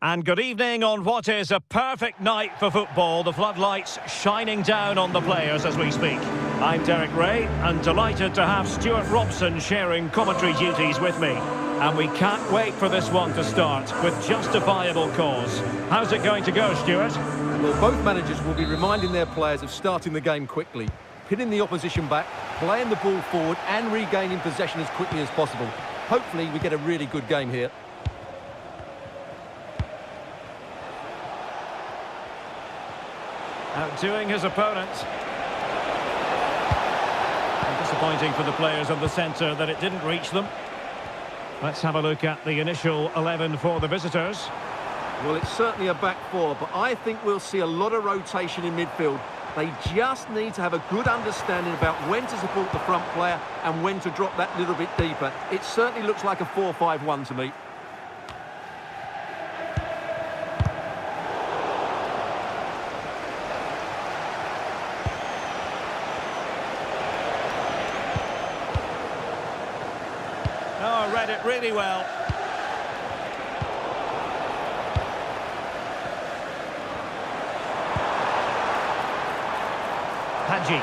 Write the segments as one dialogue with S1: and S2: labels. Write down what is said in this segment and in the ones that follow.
S1: And good evening on what is a perfect night for football. The floodlights shining down on the players as we speak. I'm Derek Ray and delighted to have Stuart Robson sharing commentary duties with me. And we can't wait for this one to start with justifiable cause. How's it going to go, Stuart?
S2: Well, both managers will be reminding their players of starting the game quickly, pinning the opposition back, playing the ball forward and regaining possession as quickly as possible. Hopefully we get a really good game here.
S1: Outdoing his opponent. And disappointing for the players of the centre that it didn't reach them. Let's have a look at the initial 11 for the visitors.
S2: Well, it's certainly a back four, but I think we'll see a lot of rotation in midfield. They just need to have a good understanding about when to support the front player and when to drop that little bit deeper. It certainly looks like a 4-5-1 to me.
S1: Oh, read it really well. Hadji.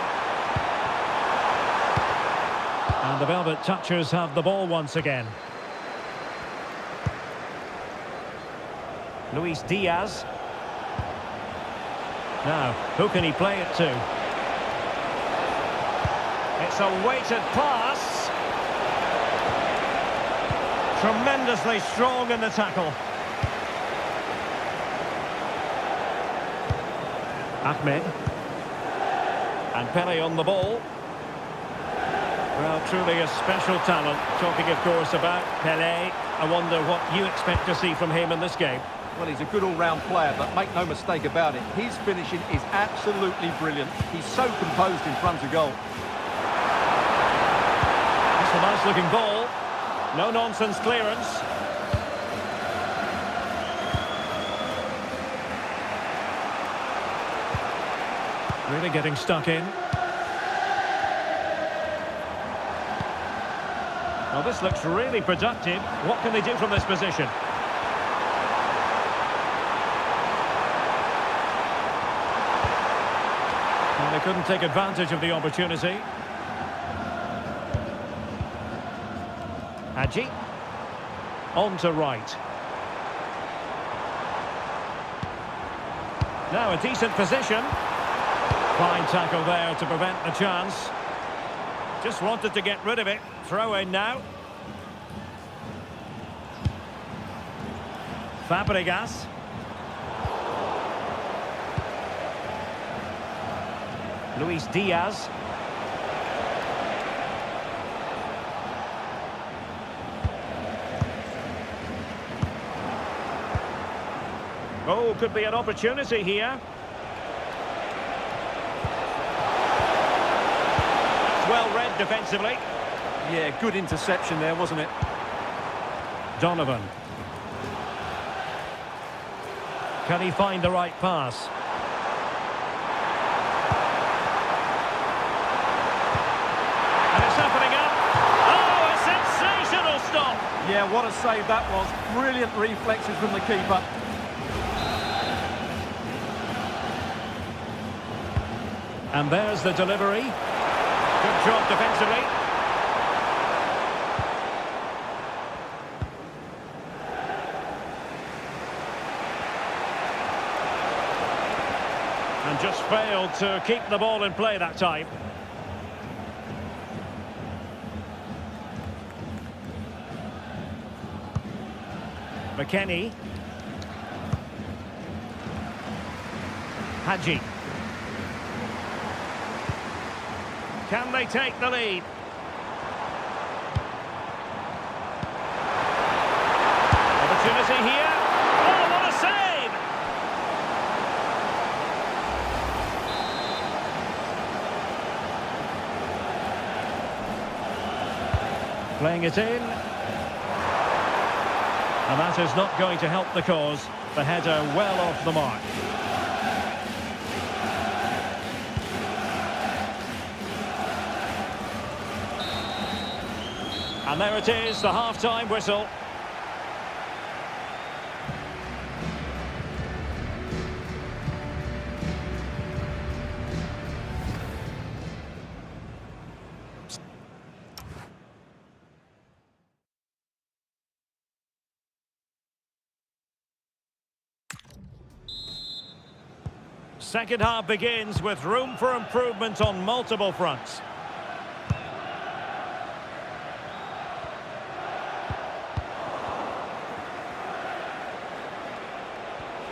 S1: And the Velvet Touchers have the ball once again. Luis Diaz. Now, who can he play it to? It's a weighted pass. Tremendously strong in the tackle. Ahmed. And Pele on the ball. Well, truly a special talent. Talking, of course, about Pele. I wonder what you expect to see from him in this game.
S2: Well, he's a good all-round player, but make no mistake about it, his finishing is absolutely brilliant. He's so composed in front of goal.
S1: That's a nice-looking ball. No-nonsense clearance. Really getting stuck in. Well, this looks really productive. What can they do from this position? Well, they couldn't take advantage of the opportunity. Hadji. On to right. Now a decent position. Fine tackle there to prevent the chance. Just wanted to get rid of it. Throw in now. Fabregas. Luis Diaz. Oh, could be an opportunity here. That's well read defensively.
S2: Yeah, good interception there, wasn't it?
S1: Donovan. Can he find the right pass? And it's opening up. Oh, a sensational stop.
S2: Yeah, what a save that was. Brilliant reflexes from the keeper.
S1: And there's the delivery. Good job defensively. And just failed to keep the ball in play that time. McKennie. Hadji. Can they take the lead? Opportunity here. Oh, what a save! Playing it in. And that is not going to help the cause. The header well off the mark. And there it is, the half-time whistle. second half begins with room for improvement on multiple fronts.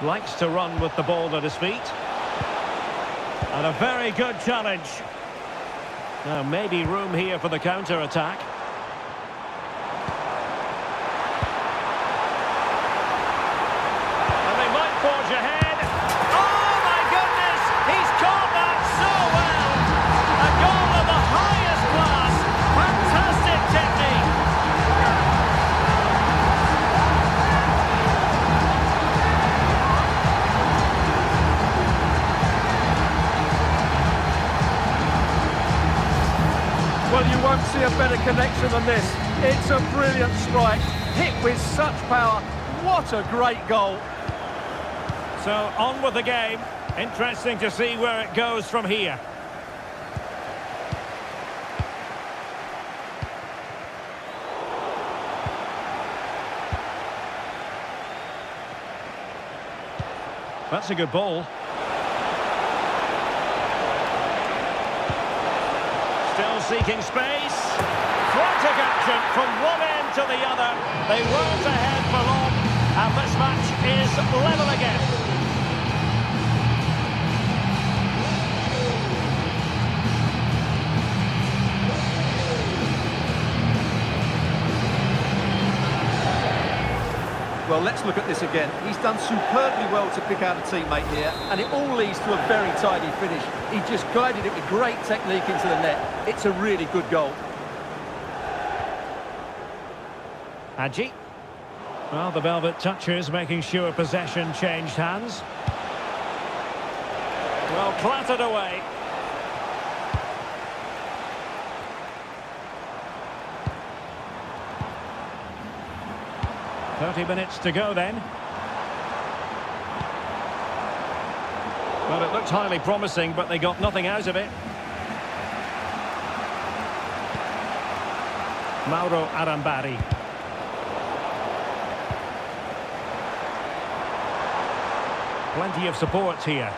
S1: Likes to run with the ball at his feet. And a very good challenge. Now maybe room here for the counter-attack. And they might forge ahead. Oh my goodness! He's caught that so well! A goal of the highest class. Fantastic technique.
S2: Well, you won't see a better connection than this. It's a brilliant strike, hit with such power. What a great goal.
S1: So, on with the game. Interesting to see where it goes from here. That's a good ball. Still seeking space. Frantic action from one end to the other. They weren't ahead for long, and this match is level again.
S2: Well, let's look at this again. He's done superbly well to pick out a teammate here, and it all leads to a very tidy finish. He just guided it with great technique into the net. It's a really good goal.
S1: Hadji. Well, the Velvet touches, making sure possession changed hands. Well, clattered away. "30 minutes to go then." Well, it looked highly promising, but they got nothing out of it. Mauro Arambari. Plenty of support here.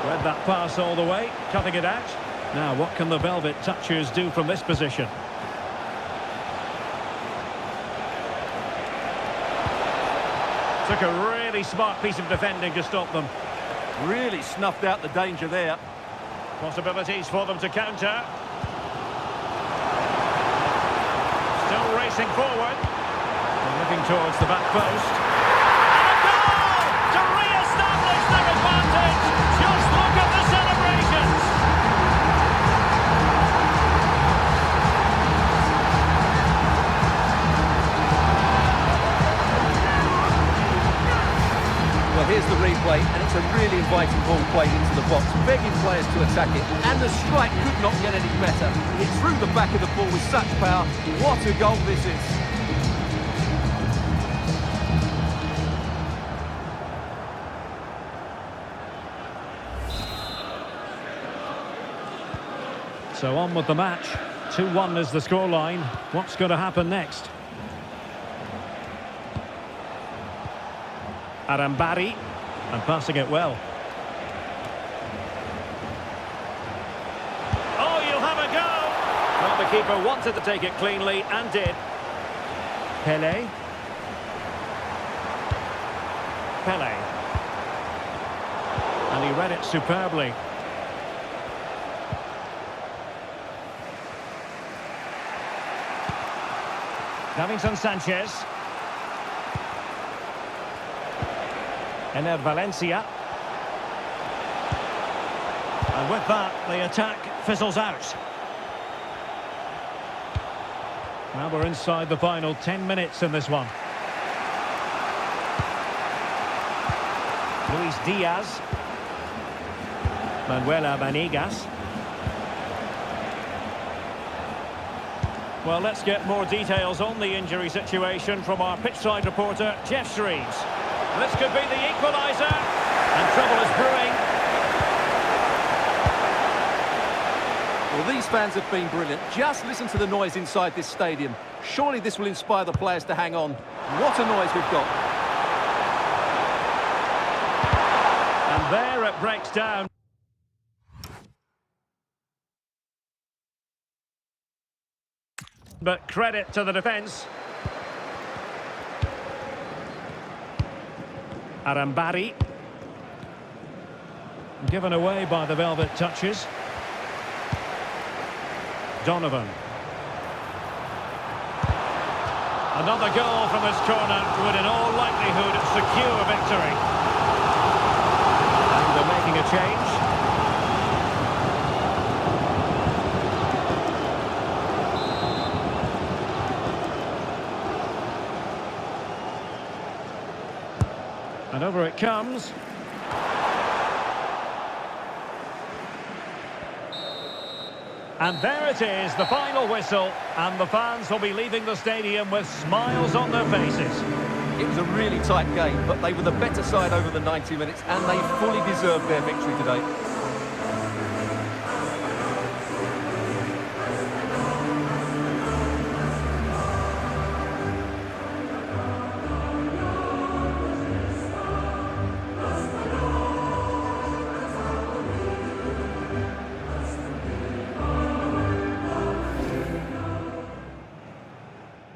S1: Read that pass all the way, cutting it out. Now, what can the Velvet touchers do from this position? Took a really smart piece of defending to stop them.
S2: Really snuffed out the danger there.
S1: Possibilities for them to counter. Still racing forward. They're looking towards the back post. And a goal to re-establish their advantage. Just look at the celebrations.
S2: Well, here's the replay, and it's a really inviting ball played into the box, begging players to attack it, and the strike could not get any better. It threw the back of the ball with such power. What a goal this is.
S1: So on with the match. 2-1 is the scoreline. What's going to happen next? Arambari, and passing it well. Oh, you'll have a go! Well, the keeper wanted to take it cleanly and did. Pele. And he read it superbly. Davinson Sanchez. Ener Valencia. And with that, the attack fizzles out. Now we're inside the final 10 minutes in this one. Luis Diaz. Manuela Vanegas. Well, let's get more details on the injury situation from our pitchside reporter, Jeff Shreves. This could be the equaliser, and trouble is brewing.
S2: Well, these fans have been brilliant. Just listen to the noise inside this stadium. Surely this will inspire the players to hang on. What a noise we've got.
S1: And there it breaks down. But credit to the defence. Arambari. Given away by the velvet touches. Donovan. Another goal from this corner would in all likelihood secure victory. And they're making a change. And over it comes. And there it is, the final whistle, and the fans will be leaving the stadium with smiles on their faces.
S2: It was a really tight game, but they were the better side over the 90 minutes, and they fully deserved their victory today.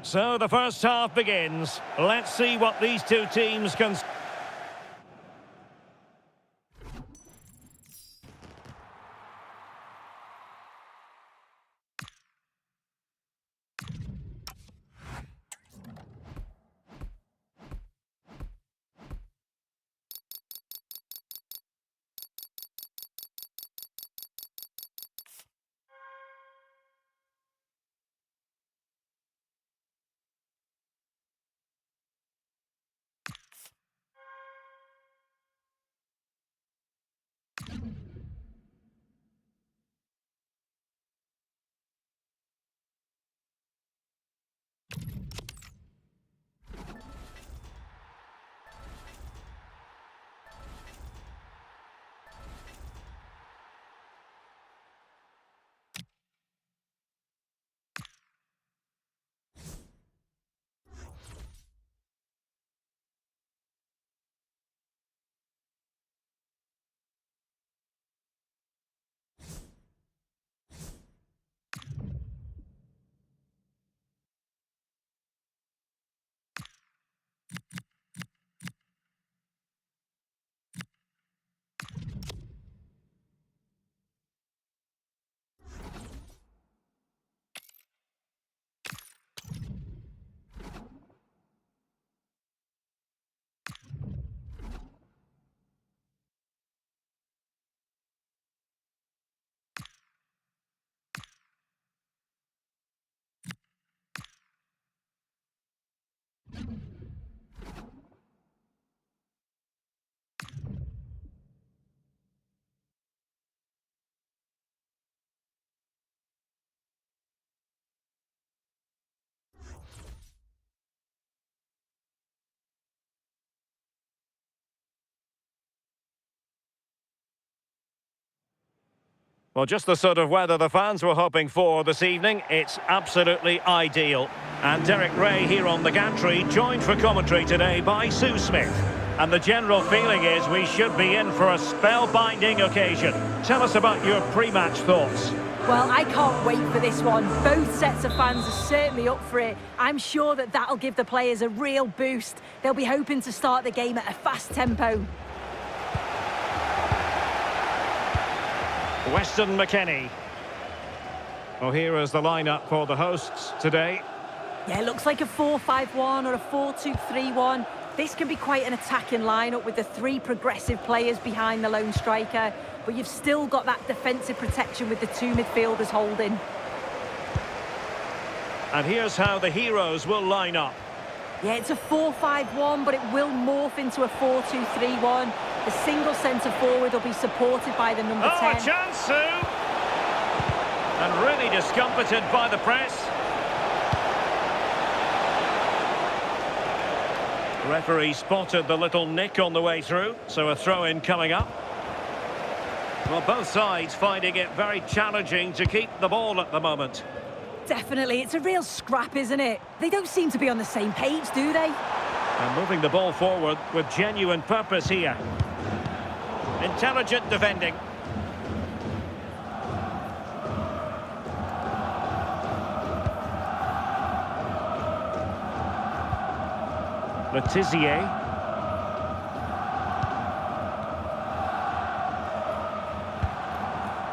S1: So the first half begins. Let's see what these two teams can... Well, just the sort of weather the fans were hoping for this evening. It's absolutely ideal. And Derek Ray here on the gantry, joined for commentary today by Sue Smith. And the general feeling is we should be in for a spellbinding occasion. Tell us about your pre-match thoughts.
S3: Well, I can't wait for this one. Both sets of fans are certainly up for it. I'm sure that that'll give the players a real boost. They'll be hoping to start the game at a fast tempo.
S1: Weston McKennie. Well, here is the lineup for the hosts today.
S3: Yeah, it looks like a 4-5-1 or a 4-2-3-1. This can be quite an attacking lineup with the three progressive players behind the lone striker, but you've still got that defensive protection with the two midfielders holding.
S1: And here's how the heroes will line up.
S3: Yeah, it's a 4-5-1, but it will morph into a 4-2-3-1. The single centre forward will be supported by the number 10.
S1: Oh, a chance, Sue! And really discomfited by the press. Referee spotted the little nick on the way through, so a throw-in coming up. Well, both sides finding it very challenging to keep the ball at the moment.
S3: Definitely, it's a real scrap, isn't it? They don't seem to be on the same page, do they?
S1: And moving the ball forward with genuine purpose here. Intelligent defending. Letizia.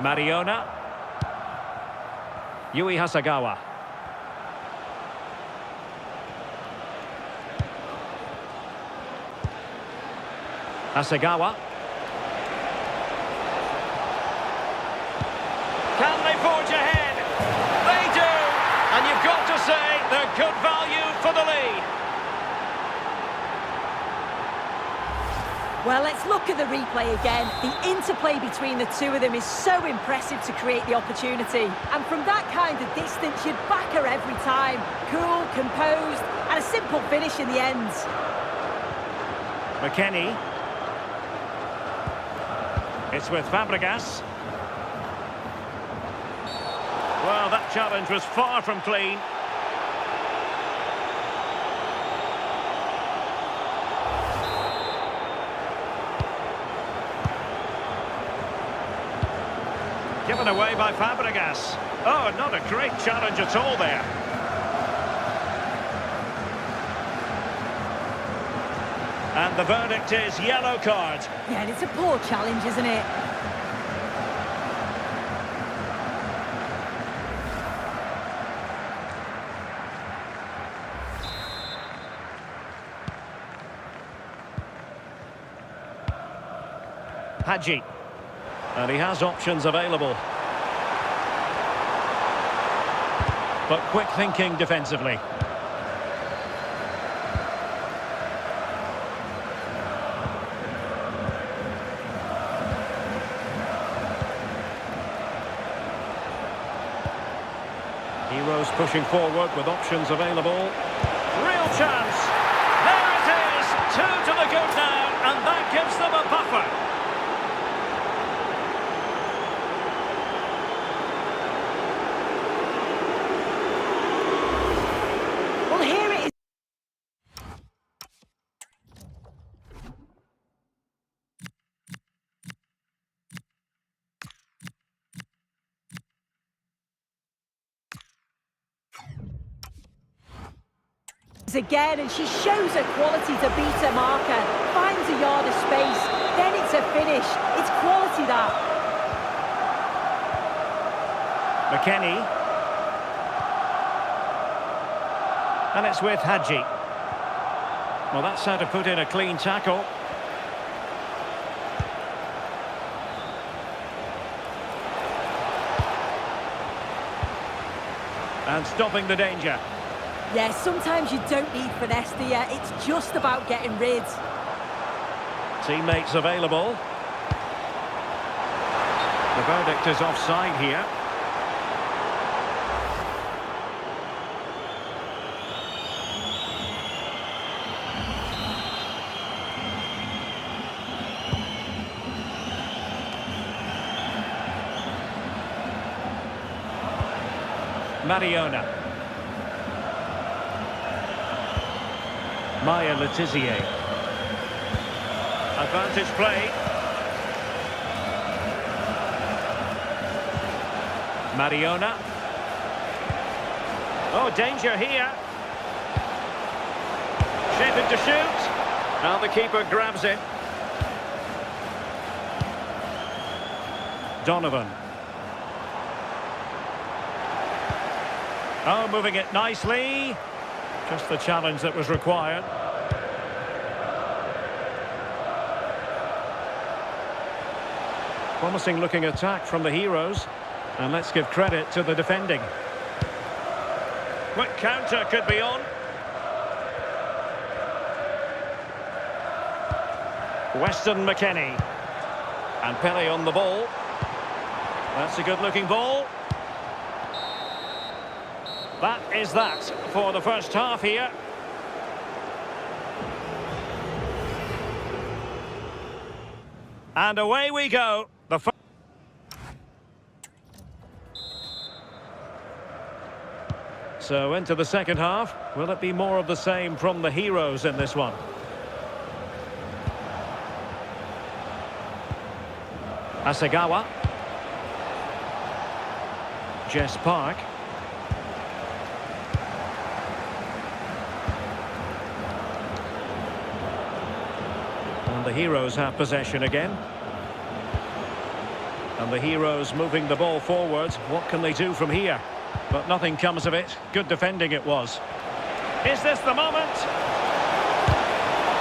S1: Mariona. Yui Hasagawa. Hasagawa. Can they forge ahead? They do! And you've got to say they're good value for the lead.
S3: Well, let's look at the replay again. The interplay between the two of them is so impressive to create the opportunity. And from that kind of distance, you'd back her every time. Cool, composed, and a simple finish in the end.
S1: McKennie. It's with Fabregas. Well, that challenge was far from clean. Given away by Fabregas. Oh, not a great challenge at all there. And the verdict is yellow card.
S3: Yeah, and it's a poor challenge, isn't it?
S1: Hadji. And he has options available. But quick thinking defensively. Heroes pushing forward with options available. Real chance. There it is. 2 to the good now, and that gives them a buffer.
S3: Again, and she shows her quality to beat her marker, finds a yard of space, then it's a finish. It's quality, that.
S1: McKennie. And it's with Hadji. Well, that's how to put in a clean tackle. And stopping the danger.
S3: Yeah, sometimes you don't need finesse, do you? It's just about getting rid.
S1: Teammates available. The verdict is offside here. Mariona. Maya Letizia. Advantage play. Mariona. Oh, danger here. Shaping to shoot. Now the keeper grabs it. Donovan. Oh, moving it nicely. Just the challenge that was required. Promising looking attack from the heroes. And let's give credit to the defending. Quick counter could be on. Weston McKennie. And Pele on the ball. That's a good looking ball. That is that for the first half here. And away we go. So into the second half. Will it be more of the same from the heroes in this one? Hasegawa. Jess Park. And the heroes have possession again. And the heroes moving the ball forward. What can they do from here? But nothing comes of it. Good defending it was. Is this the moment?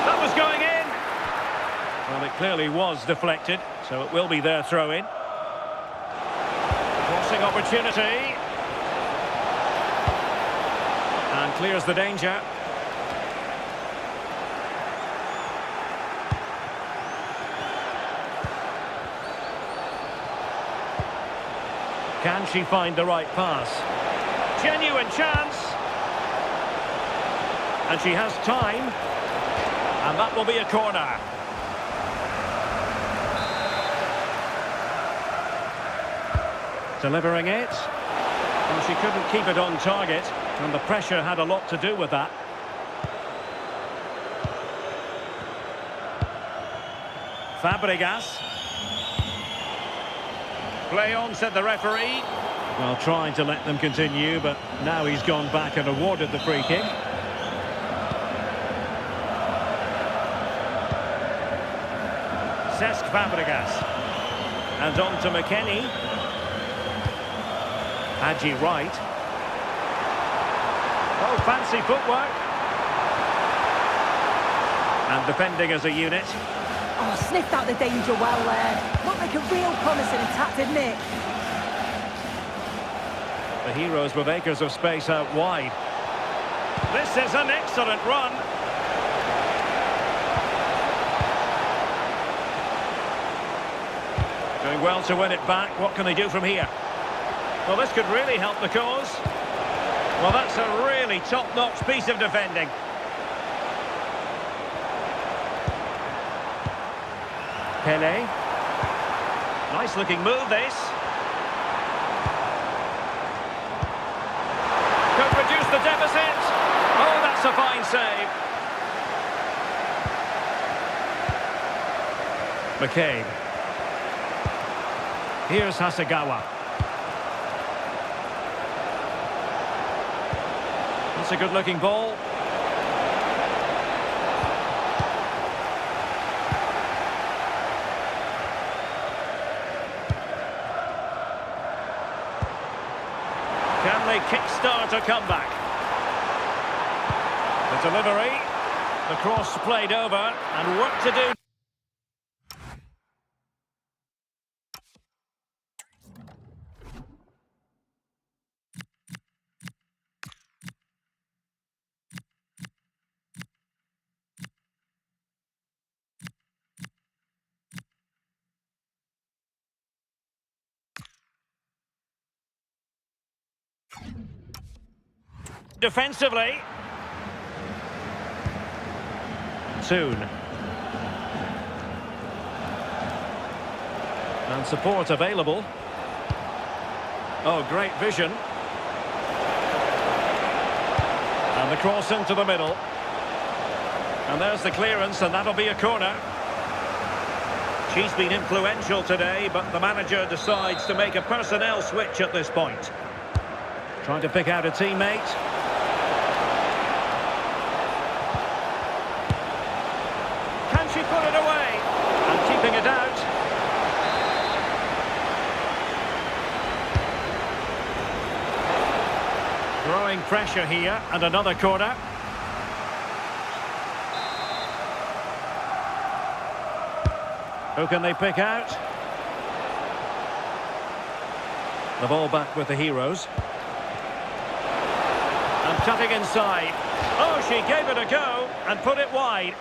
S1: That was going in. Well, it clearly was deflected, so it will be their throw-in. Crossing opportunity. And clears the danger. Can she find the right pass? Genuine chance. And she has time. And that will be a corner. Delivering it. Well, she couldn't keep it on target. And the pressure had a lot to do with that. Fabregas. Play on, said the referee. Well, trying to let them continue, but now he's gone back and awarded the free kick. Cesc Fabregas. And on to McKennie. Hadji Wright. Oh, fancy footwork. And defending as a unit.
S3: Oh, sniffed out the danger well there. Looked like a real promising attack, didn't it?
S1: The heroes with acres of space out wide. This is an excellent run. Doing well to win it back. What can they do from here? Well, this could really help the cause. Well, that's a really top-notch piece of defending. Pele. Nice looking move, this. Could reduce the deficit. Oh, that's a fine save. McCabe. Here's Hasegawa. That's a good looking ball. Can they kickstart a comeback? The delivery, the cross played over, and work to do. Defensively. Soon. And support available. Oh, great vision. And the cross into the middle. And there's the clearance, and that'll be a corner. She's been influential today, but the manager decides to make a personnel switch at this point. Trying to pick out a teammate. She put it away and keeping it out. Growing pressure here and another corner. Who can they pick out? The ball back with the heroes. And cutting inside. Oh, she gave it a go and put it wide.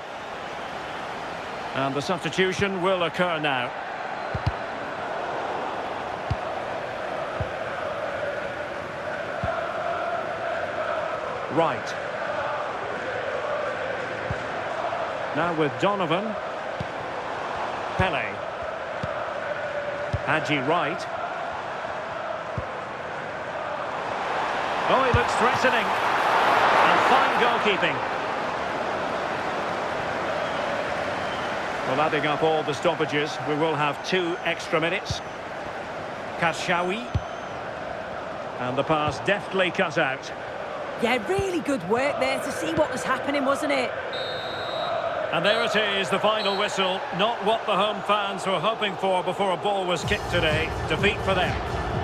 S1: And the substitution will occur now. Right. Now with Donovan. Pele. Hadji Wright. Oh, he looks threatening. And fine goalkeeping. Well, adding up all the stoppages, we will have 2 extra minutes. Kashawi. And the pass deftly cut out.
S3: Yeah, really good work there to see what was happening, wasn't it?
S1: And there it is, the final whistle. Not what the home fans were hoping for before a ball was kicked today. Defeat for them.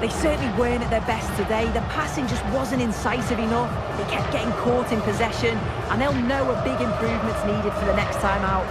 S3: They certainly weren't at their best today. The passing just wasn't incisive enough. They kept getting caught in possession, and they'll know a big improvement's needed for the next time out.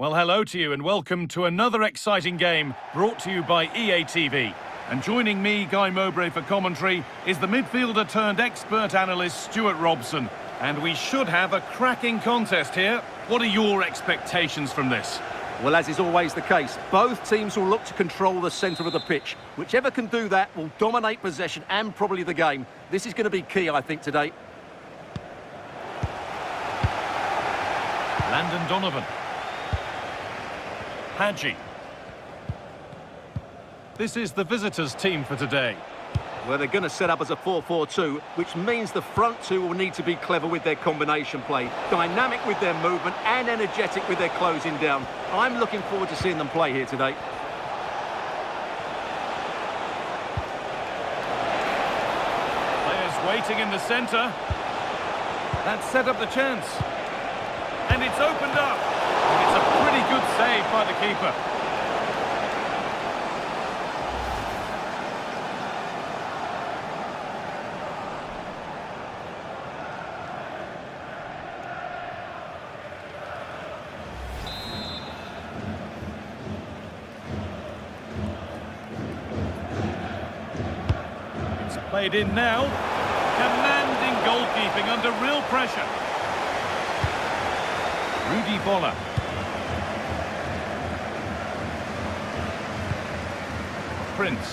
S4: Well, hello to you and welcome to another exciting game brought to you by EA TV. And joining me, Guy Mowbray, for commentary is the midfielder turned expert analyst Stuart Robson. And we should have a cracking contest here. What are your expectations from this?
S2: Well, as is always the case, both teams will look to control the centre of the pitch. Whichever can do that will dominate possession and probably the game. This is going to be key, I think, today.
S4: Landon Donovan. Hadji. This is the visitors' team for today.
S2: Well, they're going to set up as a 4-4-2, which means the front two will need to be clever with their combination play, dynamic with their movement and energetic with their closing down. I'm looking forward to seeing them play here today.
S4: Players waiting in the centre. That set up the chance. And it's opened up. It's a pretty good save by the keeper. It's played in now. Commanding goalkeeping under real pressure. Rudy Boller. Prince.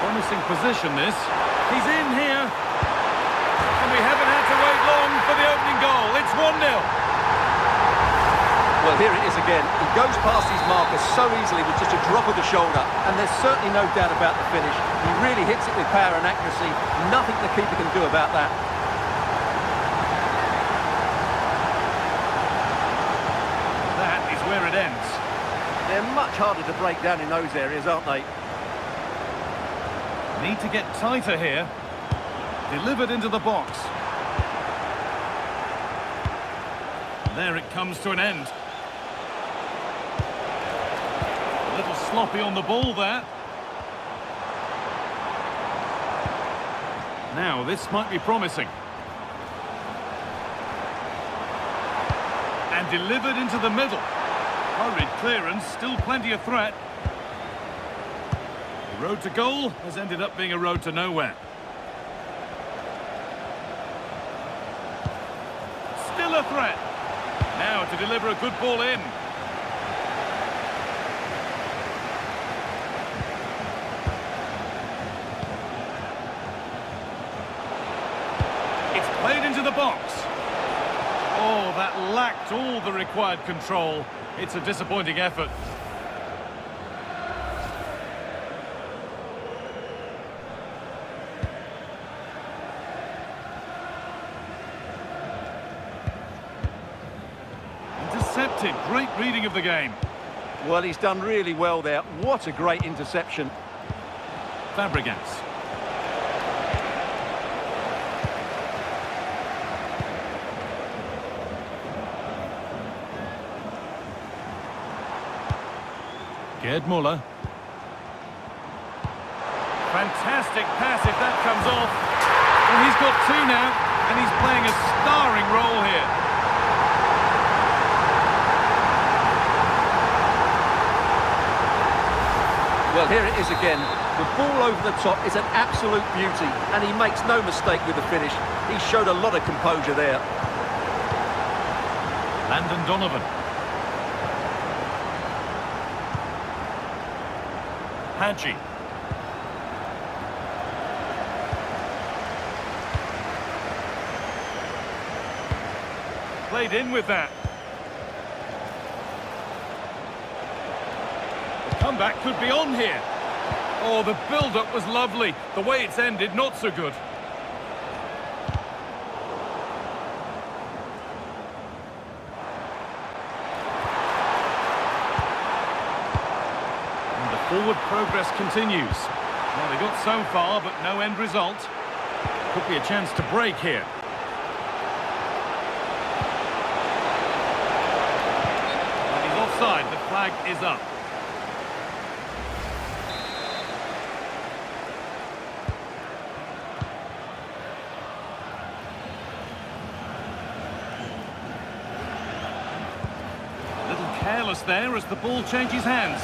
S4: Promising position this. He's in here. And we haven't had to wait long for the opening goal. It's 1-0.
S2: Well, here it is again. He goes past his marker so easily with just a drop of the shoulder, and there's certainly no doubt about the finish. He really hits it with power and accuracy. Nothing the keeper can do about that.
S4: That is where it ends.
S2: They're much harder to break down in those areas, aren't they?
S4: Need to get tighter here. Delivered into the box. There it comes to an end. A little sloppy on the ball there. Now, this might be promising. And delivered into the middle. Hurried clearance, still plenty of threat. The road to goal has ended up being a road to nowhere. Still a threat. Now to deliver a good ball in. It's played into the box. Oh, that lacked all the required control. It's a disappointing effort. Intercepted. Great reading of the game.
S2: Well, he's done really well there. What a great interception.
S4: Fabregas. Gerd Muller. Fantastic pass if that comes off. Well, he's got two now, and he's playing a starring role here.
S2: Well, here it is again. The ball over the top is an absolute beauty, and he makes no mistake with the finish. He showed a lot of composure there.
S4: Landon Donovan. Hadji. Played in with that. The comeback could be on here. Oh, the build-up was lovely. The way it's ended, not so good. Forward progress continues. Well, they got so far, but no end result. Could be a chance to break here. And he's offside. The flag is up. careless there as the ball changes hands.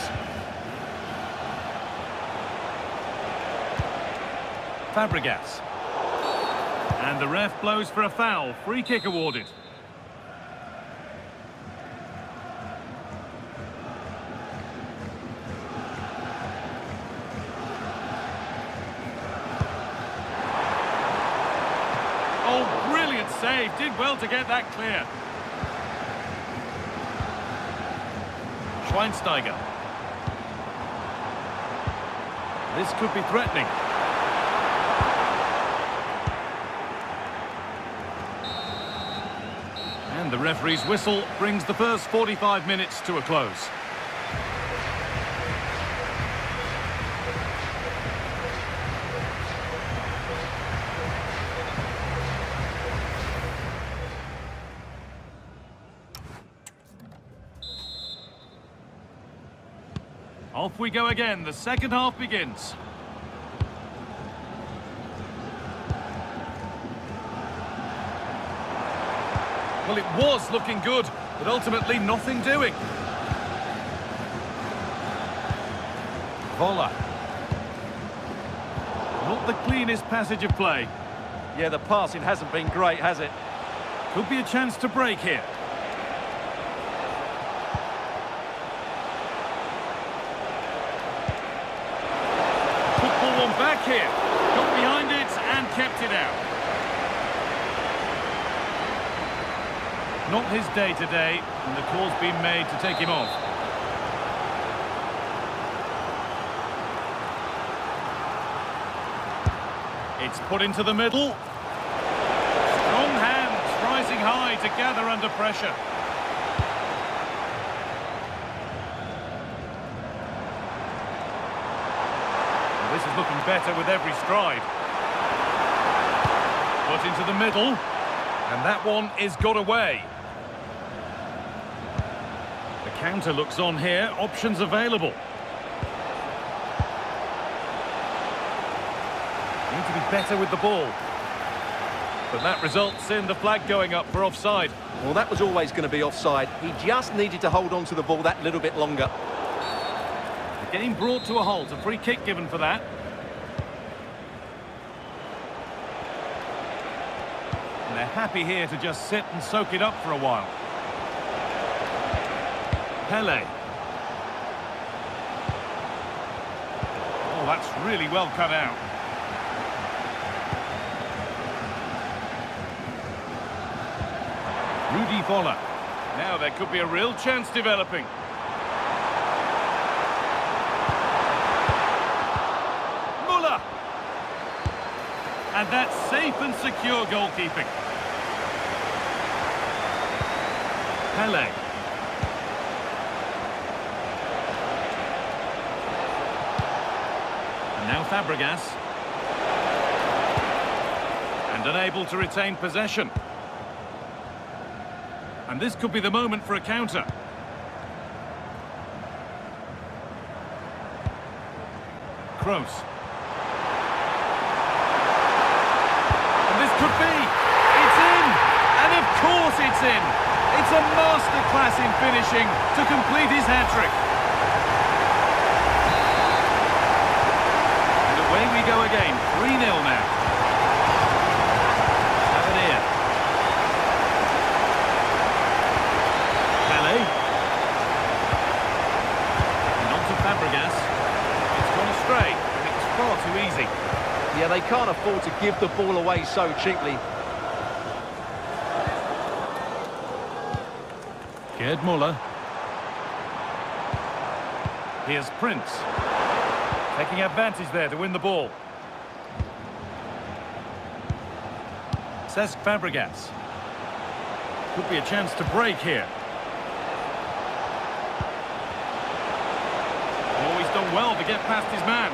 S4: Fabregas. And the ref blows for a foul. Free kick awarded. Oh, brilliant save. Did well to get that clear. Schweinsteiger. This could be threatening. And the referee's whistle brings the first 45 minutes to a close. Off we go again. The second half begins. Well, it was looking good, but ultimately nothing doing. Voller. Not the cleanest passage of play.
S2: Yeah, the passing hasn't been great, has it?
S4: Could be a chance to break here. Football one back here. Got behind it and kept it out. Not his day today, and the call's been made to take him off. It's put into the middle. Strong hands rising high to gather under pressure. Well, this is looking better with every stride. Put into the middle, and that one is got away. The counter looks on here, options available. Need to be better with the ball. But that results in the flag going up for offside.
S2: Well, that was always going to be offside. He just needed to hold on to the ball that little bit longer.
S4: The game brought to a halt, a free kick given for that. And they're happy here to just sit and soak it up for a while. Pele. Oh, that's really well cut out. Rudi Voller. Now there could be a real chance developing. Müller. And that's safe and secure goalkeeping. Pele. And now Fabregas. And unable to retain possession. And this could be the moment for a counter. Kroos. And this could be. It's in! And of course it's in! It's a masterclass in finishing to complete his hat-trick. And away we go again. 3-0 now. Fabregas. It's gone astray. It's far too easy.
S2: Yeah, they can't afford to give the ball away so cheaply.
S4: Gerd Müller. Here's Prince. Taking advantage there to win the ball. Cesc Fabregas. Could be a chance to break here. Done well to get past his man.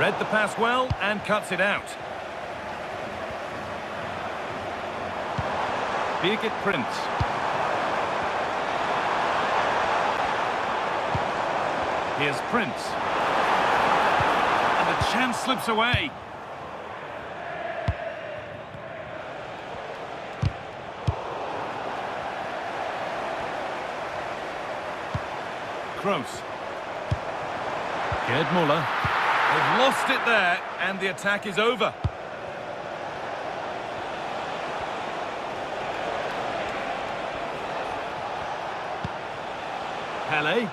S4: Read the pass well and cuts it out. Birgit Prince. Here's Prince. And the chance slips away. Kroos. Gerd Muller. They've lost it there, and the attack is over. Pele.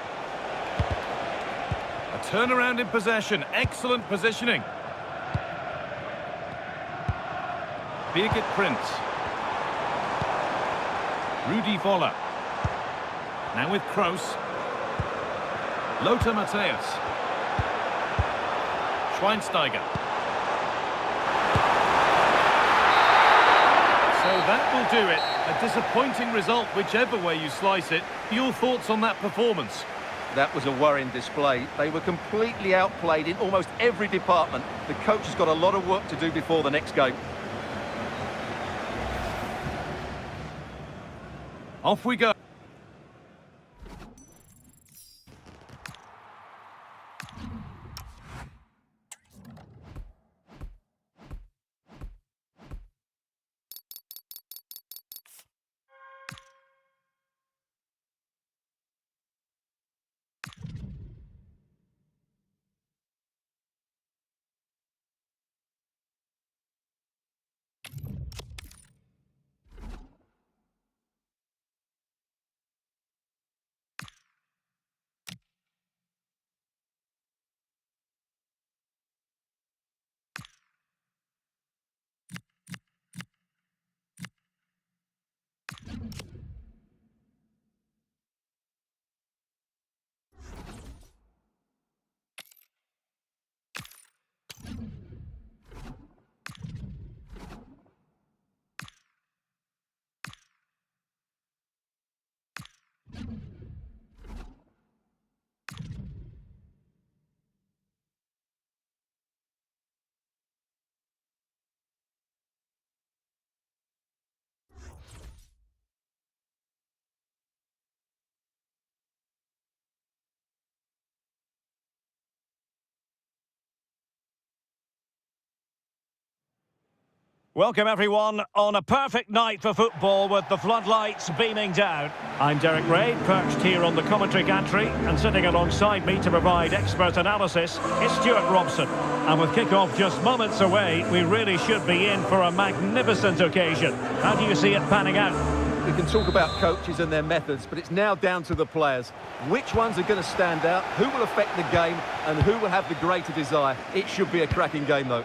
S4: A turnaround in possession. Excellent positioning. Birgit Prince. Rudi Voller. Now with Kroos. Lothar Matthäus. Schweinsteiger. So that will do it. A disappointing result, whichever way you slice it. Your thoughts on that performance?
S2: That was a worrying display. They were completely outplayed in almost every department. The coach has got a lot of work to do before the next game.
S4: Off we go.
S1: Welcome everyone on a perfect night for football with the floodlights beaming down. I'm Derek Ray, perched here on the commentary gantry, and sitting alongside me to provide expert analysis is Stuart Robson. And with kick-off just moments away, we really should be in for a magnificent occasion. How do you see it panning out?
S2: We can talk about coaches and their methods, but it's now down to the players. Which ones are going to stand out, who will affect the game, and who will have the greater desire? It should be a cracking game, though.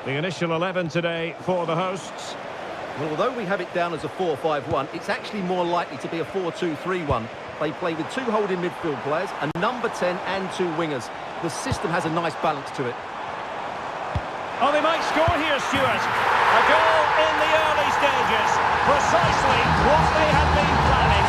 S1: The initial 11 today for the hosts.
S2: Well, although we have it down as a 4-5-1, it's actually more likely to be a 4-2-3-1. They play with two holding midfield players, a number 10 and two wingers. The system has a nice balance to it.
S1: Oh, they might score here, Stuart. A goal in the early stages. Precisely what they had been planning.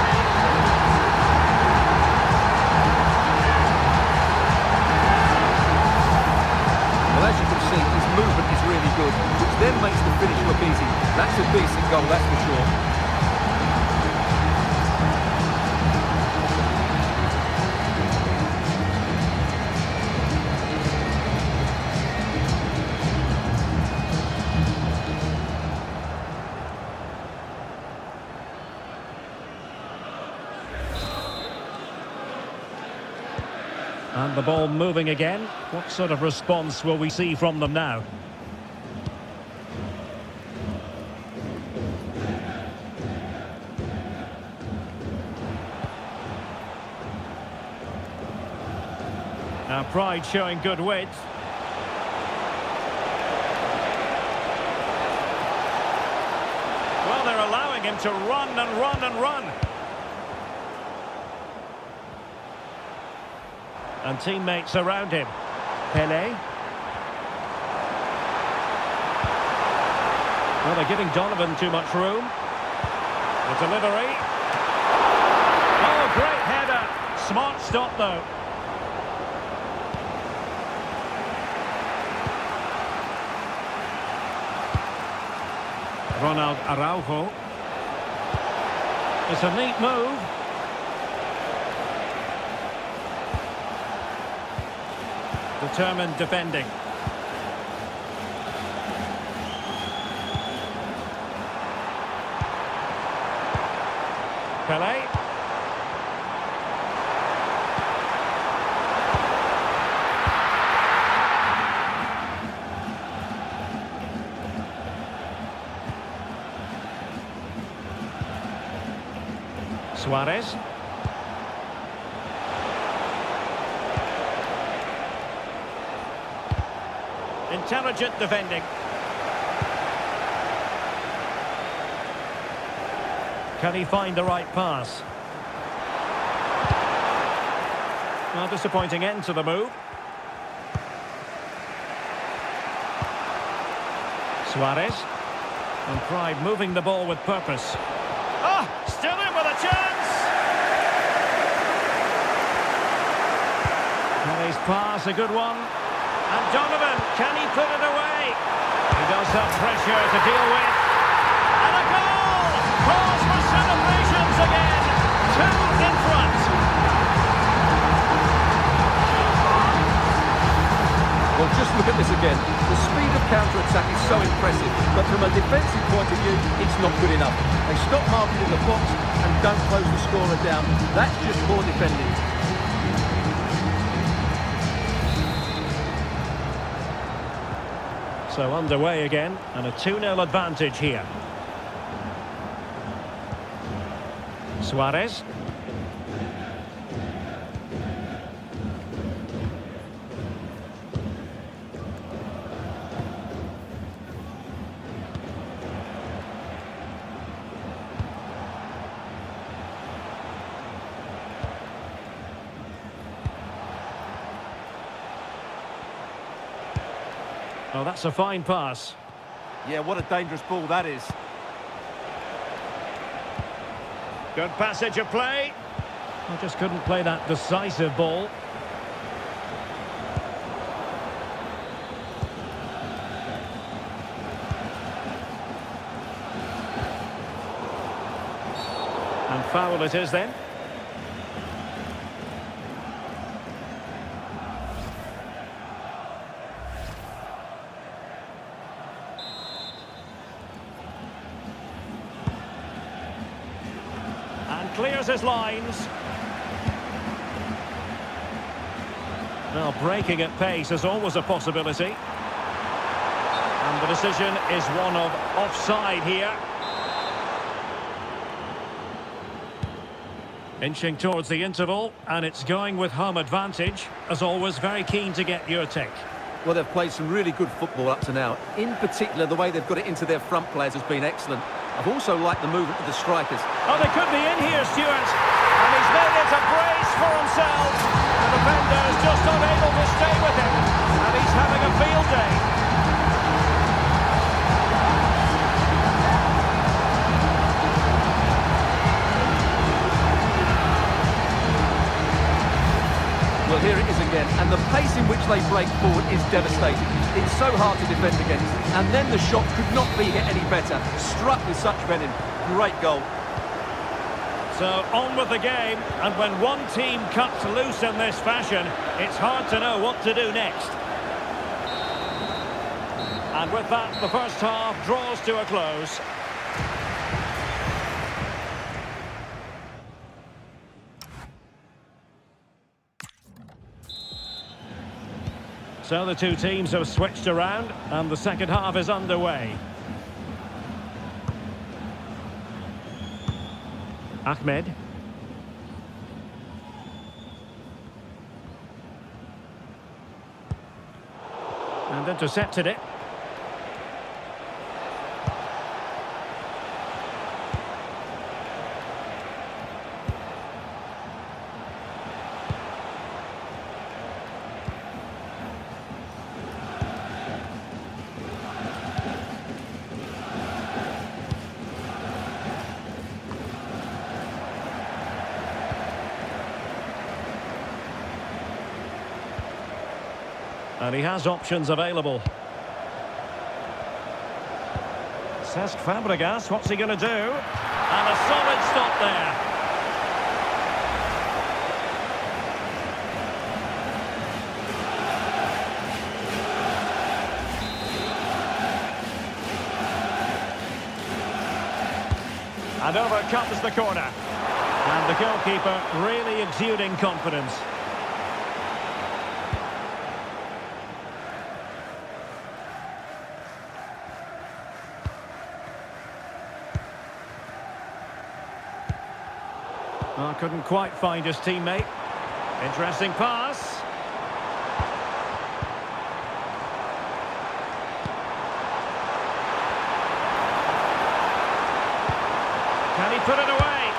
S2: Well, as you can see, his movement is really good, which then makes the finish look easy. That's a decent goal, that's for sure.
S1: And the ball moving again. What sort of response will we see from them now? Now Pride showing good width. Well, they're allowing him to run and run and run. And teammates around him. Pele. Well, they're giving Donovan too much room. The delivery. Oh, great header. Smart stop, though. Ronald Araujo. It's a neat move. Determined defending. Pele. Suarez. Intelligent defending. Can he find the right pass? Well, disappointing end to the move. Suarez. And Pride moving the ball with purpose. Ah, still in with a chance! Kelly's pass, a good one. And Donovan, can he put it away? He does have pressure to deal with. And a goal! Cause for celebrations again. 2 in front.
S2: Well, just look at this again. The speed of counter-attack is so impressive, but from a defensive point of view, it's not good enough. They stop marking in the box and don't close the scorer down. That's just poor defending.
S1: So underway again, and a 2-0 advantage here. Suarez. Oh, that's a fine pass.
S2: Yeah, what a dangerous ball that is.
S1: Good passage of play. I just couldn't play that decisive ball. And foul it is then. Clears his lines. Now breaking at pace is always a possibility. And the decision is one of offside here. Inching towards the interval, and it's going with home advantage. As always, very keen to get your take.
S2: Well, they've played some really good football up to now. In particular, the way they've got it into their front players has been excellent. I've also liked the movement of the strikers.
S1: Oh, they could be in here, Stuart. And he's made it a brace for himself. The defender is just unable to stay with him. And he's having a field day.
S2: Well, here it is again, and the pace in which they break forward is devastating. It's so hard to defend against, and then the shot could not be hit any better. Struck with such venom. Great goal.
S1: So on with the game, and when one team cuts loose in this fashion, it's hard to know what to do next. And with that, the first half draws to a close. So the two teams have switched around, and the second half is underway. Ahmed. And intercepted it. And he has options available. Cesc Fabregas, what's he going to do? And a solid stop there. And over comes the corner. And the goalkeeper really exuding confidence. Oh, couldn't quite find his teammate. Interesting pass. Can he put it away?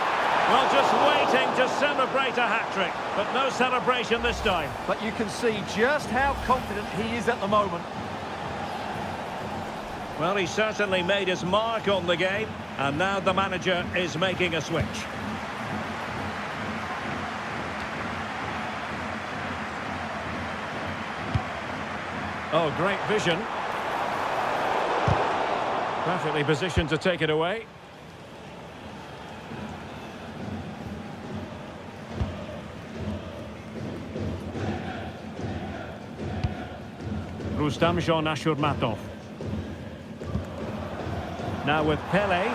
S1: Well, just waiting to celebrate a hat-trick, but no celebration this time.
S2: But you can see just how confident he is at the moment.
S1: Well, he certainly made his mark on the game, and now the manager is making a switch. Oh, great vision. Perfectly positioned to take it away. Rustam Ashurmatov. Now with Pele.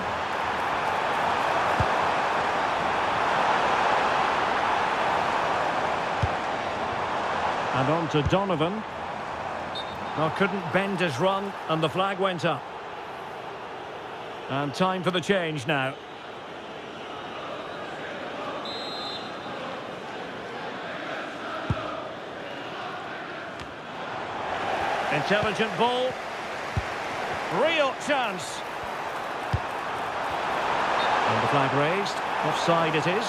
S1: And on to Donovan. Well, couldn't bend his run, and the flag went up. And time for the change now. Intelligent ball. Real chance. And the flag raised. Offside it is.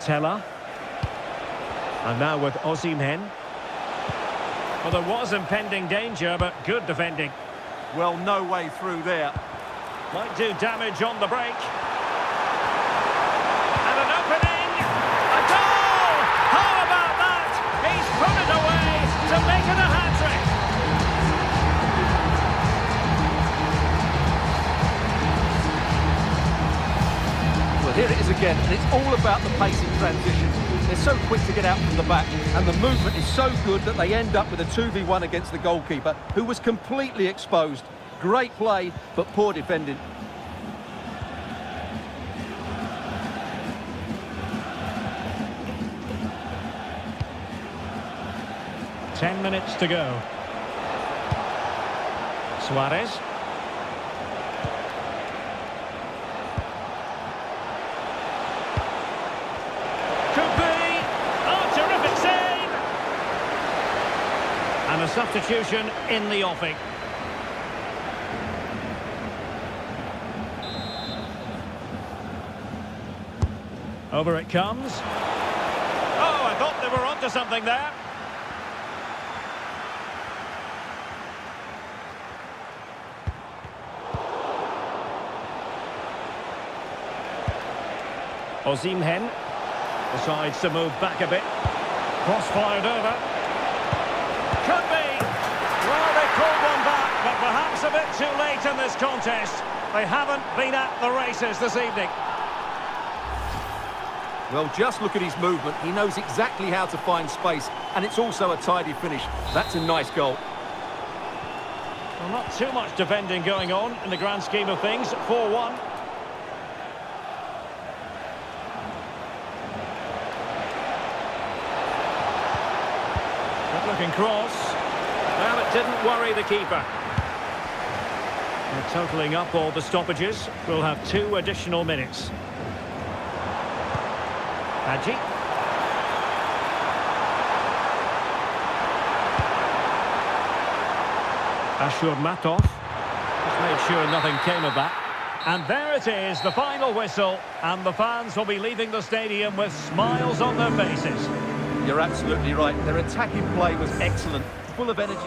S1: Teller. And now with Osimhen. Well, there was impending danger, but good defending.
S2: Well, no way through there.
S1: Might do damage on the break. And an opening! A goal! How about that? He's put it away to make it a hat-trick.
S2: Well, here it is again, and it's all about the pace in transition. They're so quick to get out from the back, and the movement is so good that they end up with a 2v1 against the goalkeeper, who was completely exposed. Great play, but poor defending.
S1: Ten minutes to go. Suarez. Could be. Oh, terrific save! And a substitution in the offing. Over it comes. Oh, I thought they were onto something there. Osimhen decides to move back a bit. Cross fired over. Could be. Well, they called one back, but perhaps a bit too late in this contest. They haven't been at the races this evening.
S2: Well, just look at his movement. He knows exactly how to find space, and it's also a tidy finish. That's a nice goal.
S1: Well, not too much defending going on in the grand scheme of things. 4-1. Looking cross. Well, it didn't worry the keeper. They're totalling up all the stoppages. We'll have 2 additional minutes. Hadji. Ashurmatov. Just made sure nothing came of that. And there it is, the final whistle. And the fans will be leaving the stadium with smiles on their faces.
S2: You're absolutely right. Their attacking play was excellent, full of energy.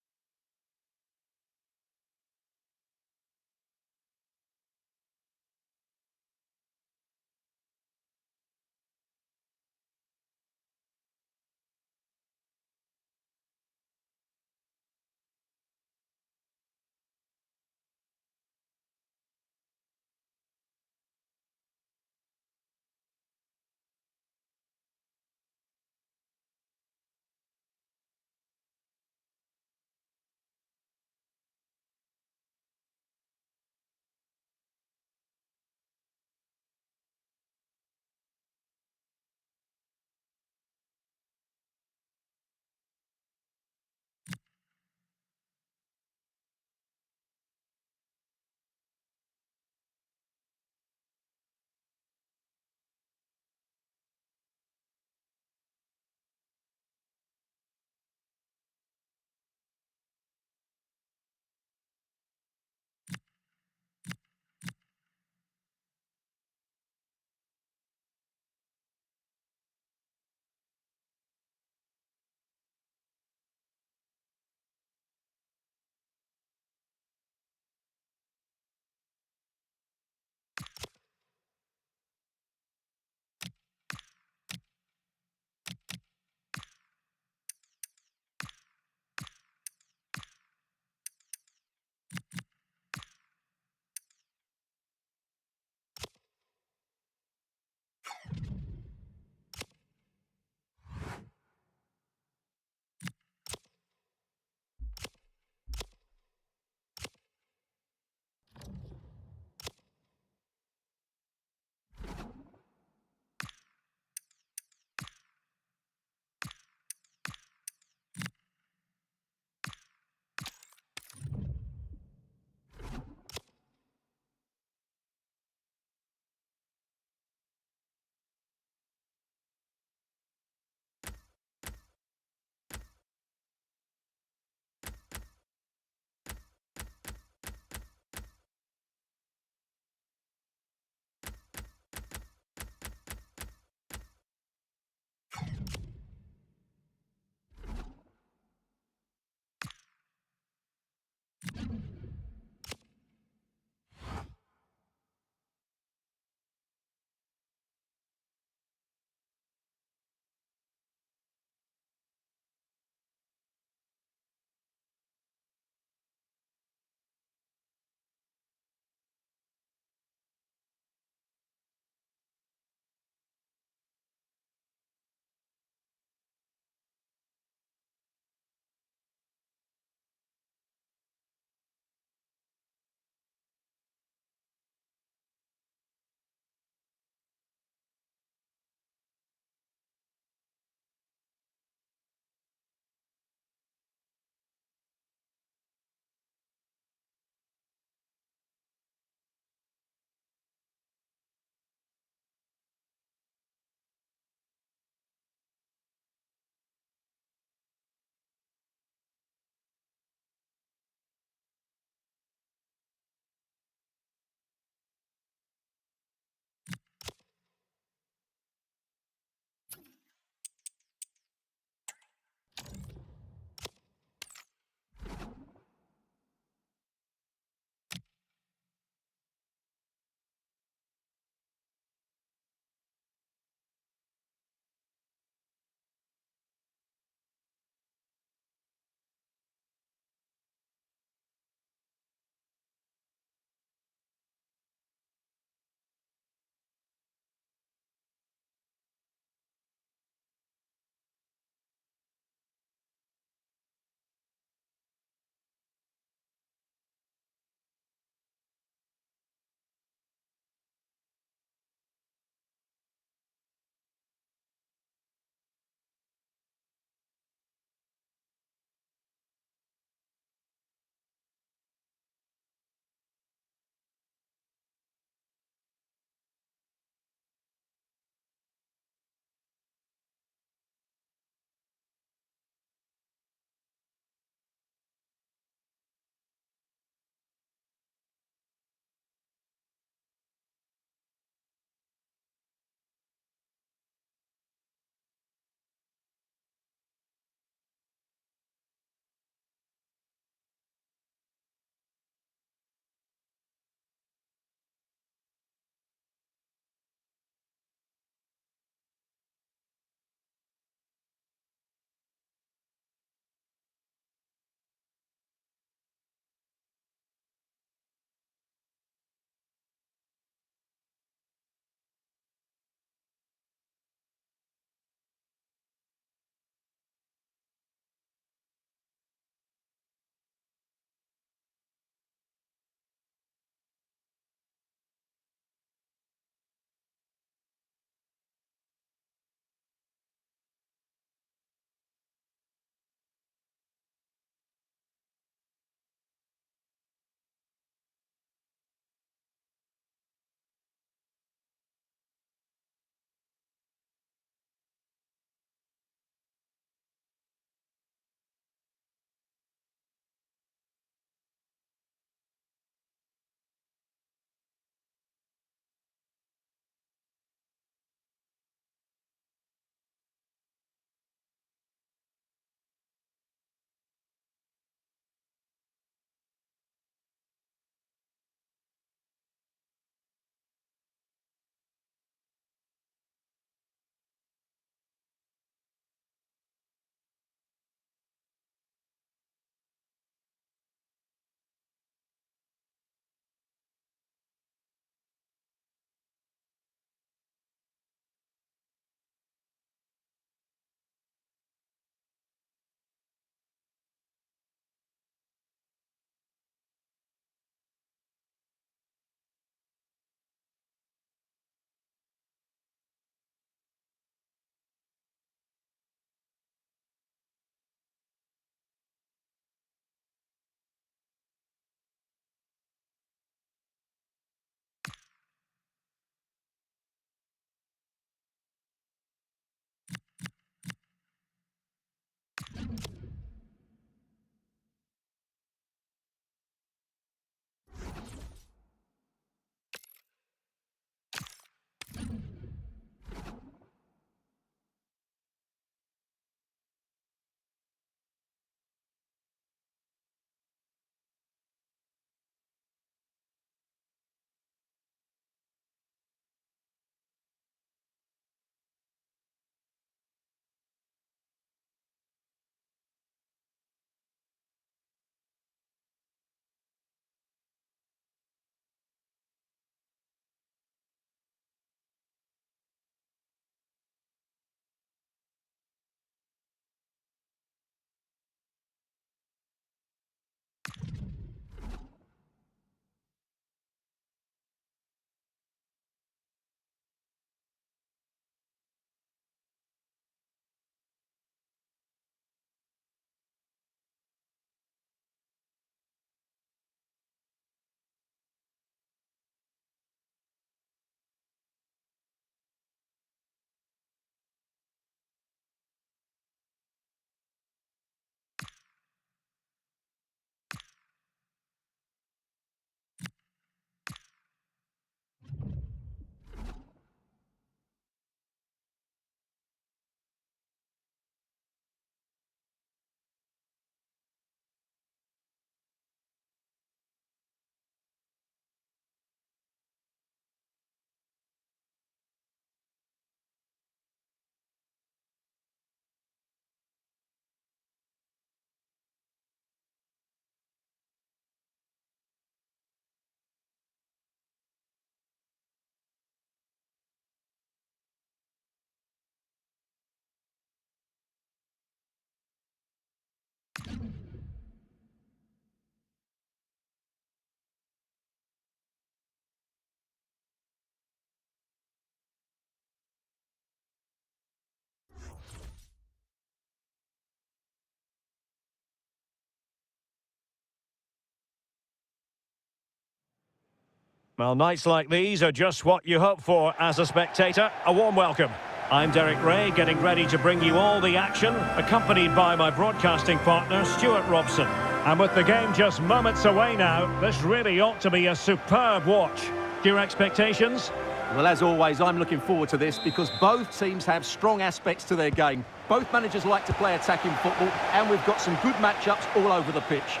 S1: Well, nights like these are just what you hope for as a spectator. A warm welcome. I'm Derek Ray, getting ready to bring you all the action, accompanied by my broadcasting partner, Stuart Robson. And with the game just moments away now, this really ought to be a superb watch. Your expectations?
S2: Well, as always, I'm looking forward to this because both teams have strong aspects to their game. Both managers like to play attacking football, and we've got some good matchups all over the pitch.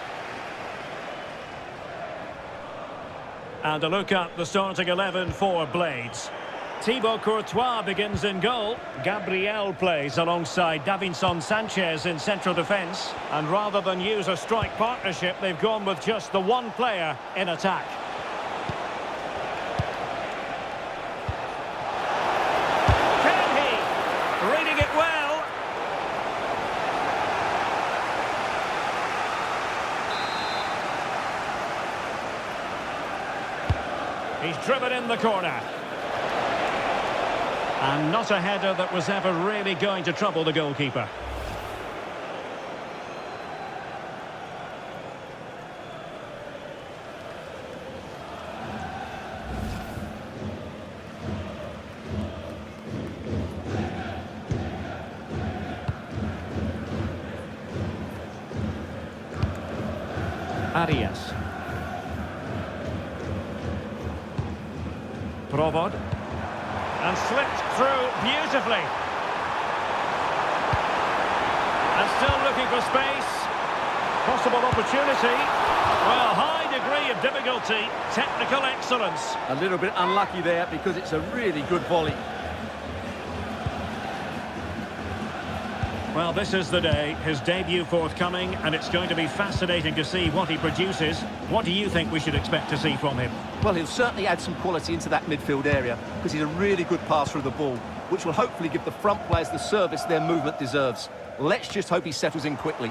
S1: And a look at the starting 11 for Blades. Thibaut Courtois begins in goal. Gabriel plays alongside Davinson Sanchez in central defence. And rather than use a strike partnership, they've gone with just the one player in attack. Can he? Reading it well. He's driven in the corner. And not a header that was ever really going to trouble the goalkeeper. Arias. Provod. And slipped through beautifully. And still looking for space. Possible opportunity. Well, high degree of difficulty. Technical excellence.
S2: A little bit unlucky there because it's a really good volley.
S1: Well, this is the day, his debut forthcoming, and it's going to be fascinating to see what he produces. What do you think we should expect to see from him?
S2: Well, he'll certainly add some quality into that midfield area because he's a really good passer of the ball, which will hopefully give the front players the service their movement deserves. Let's just hope he settles in quickly.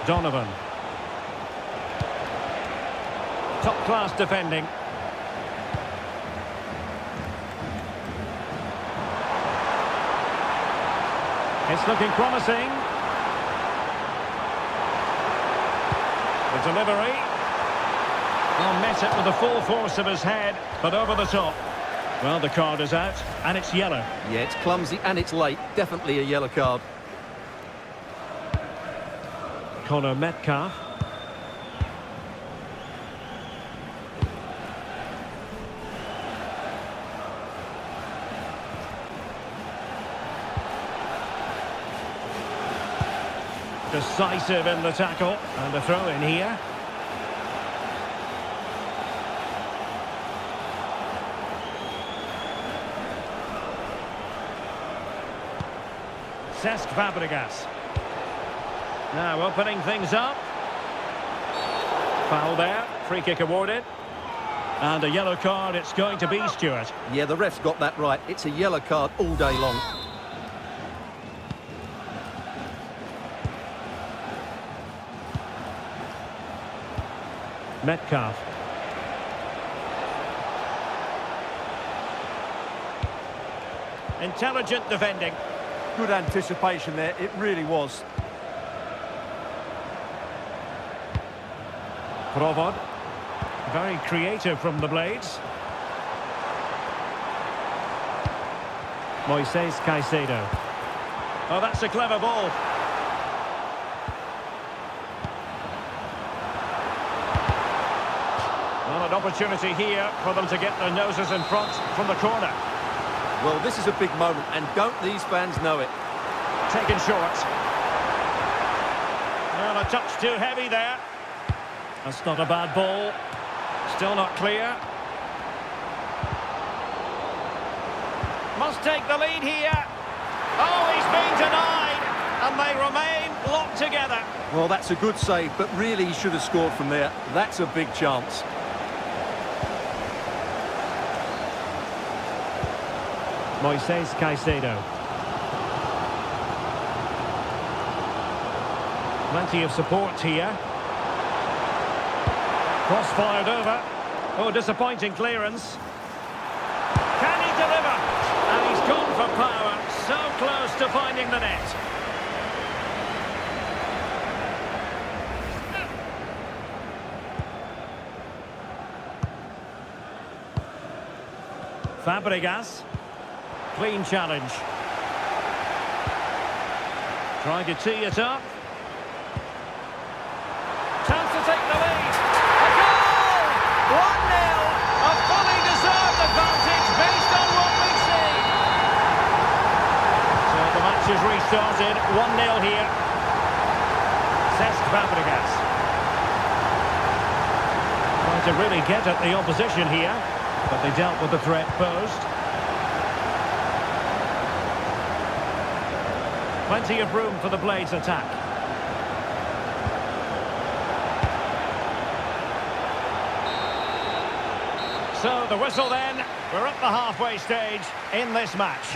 S1: Donovan. Top-class defending. It's looking promising. The delivery. Well, met it with the full force of his head, but over the top. Well, the card is out, and it's yellow.
S2: Yeah, it's clumsy and it's late. Definitely a yellow card.
S1: Connor Metcalf. Decisive in the tackle, and a throw in here. Cesc Fabregas. Now opening things up. Foul there, free kick awarded. And a yellow card it's going to be, Stuart.
S2: Yeah, the ref's got that right. It's a yellow card all day long.
S1: Metcalf. Intelligent defending.
S2: Good anticipation there, it really was.
S1: Provod. Very creative from the Blades. Moises Caicedo. Oh, that's a clever ball. Well, an opportunity here for them to get their noses in front from the corner.
S2: Well, this is a big moment, and don't these fans know it?
S1: Taken short. Well, a touch too heavy there. That's not a bad ball. Still not clear. Must take the lead here. Oh, he's been denied. And they remain locked together.
S2: Well, that's a good save, but really he should have scored from there. That's a big chance.
S1: Moises Caicedo. Plenty of support here. Cross fired over. Oh, disappointing clearance. Can he deliver? And he's gone for power. So close to finding the net. Fabregas. Clean challenge. Trying to tee it up. Chance to take the lead. A goal! 1-0. A fully deserved advantage based on what we see. So the match has restarted. 1-0 here. Cesc Fabregas. Trying to really get at the opposition here, but they dealt with the threat posed. Plenty of room for the Blades' attack. So the whistle then. We're at the halfway stage in this match.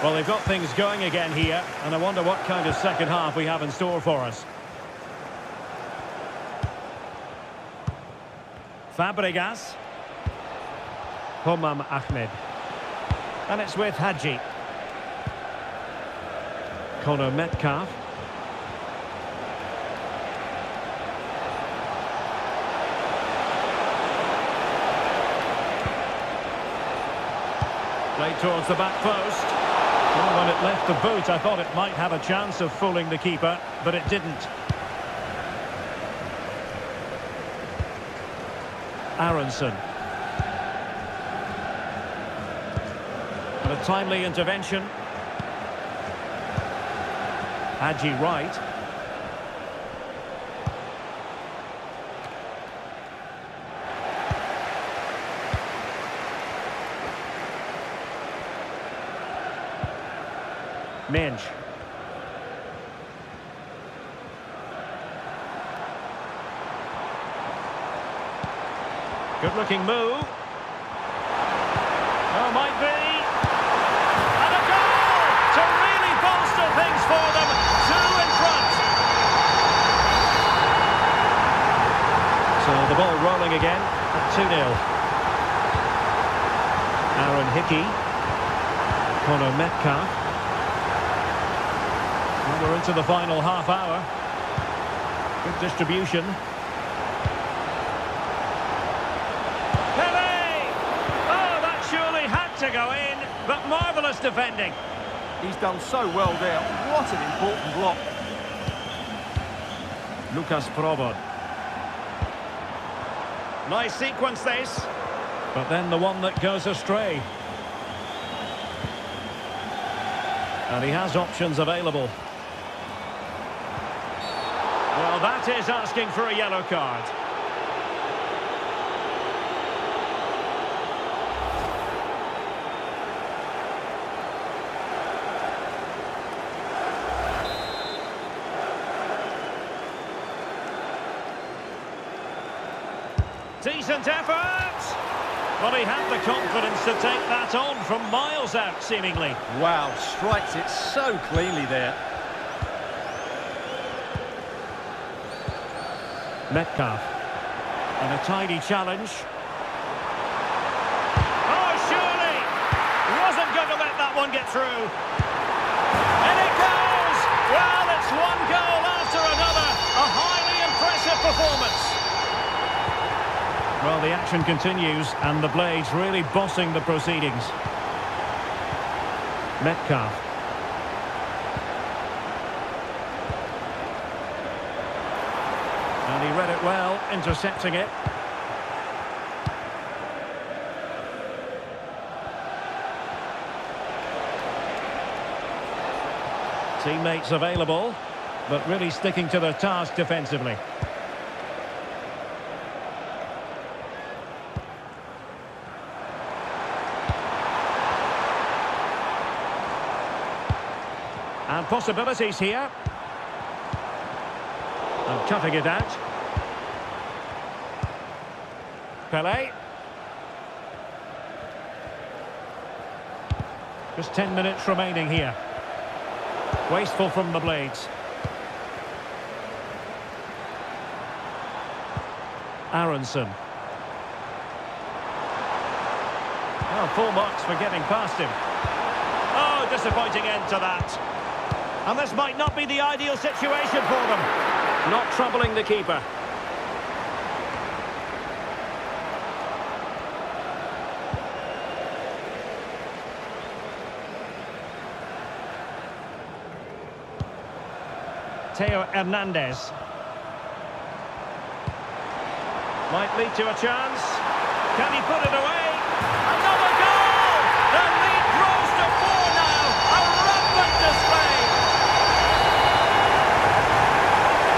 S1: Well, they've got things going again here, and I wonder what kind of second half we have in store for us. Fabregas. Homam Ahmed. And it's with Hadji. Conor Metcalf. Played towards the back post. Well, when it left the boot, I thought it might have a chance of fooling the keeper, but it didn't. Aronson. And a timely intervention. Hadji right. Minge. Good looking move. Oh, might be. And a goal to really bolster things for them. 2 in front. So the ball rolling again at 2-0. Aaron Hickey. Conor Metcalf. And we're into the final half hour. Good distribution. To go in, but marvellous defending.
S2: He's done so well there. What an important block.
S1: Lucas Probod. Nice sequence this, but then the one that goes astray. And he has options available. Well, that is asking for a yellow card. Decent effort! Well, he had the confidence to take that on from miles out, seemingly.
S2: Wow, strikes it so cleanly there.
S1: Metcalf. And a tidy challenge. Oh, surely! Wasn't going to let that one get through. And it goes! Well, it's one goal after another. A highly impressive performance. Well, the action continues, and the Blades really bossing the proceedings. Metcalf. And he read it well, intercepting it. Teammates available, but really sticking to their task defensively. And possibilities here. And cutting it out. Pelé. Just 10 minutes remaining here. Wasteful from the Blades. Aronson. Oh, full marks for getting past him. Oh, disappointing end to that. And this might not be the ideal situation for them. Not troubling the keeper. Theo Hernandez. Might lead to a chance. Can he put it away? Another goal! The lead grows to 4 now. A rampant display.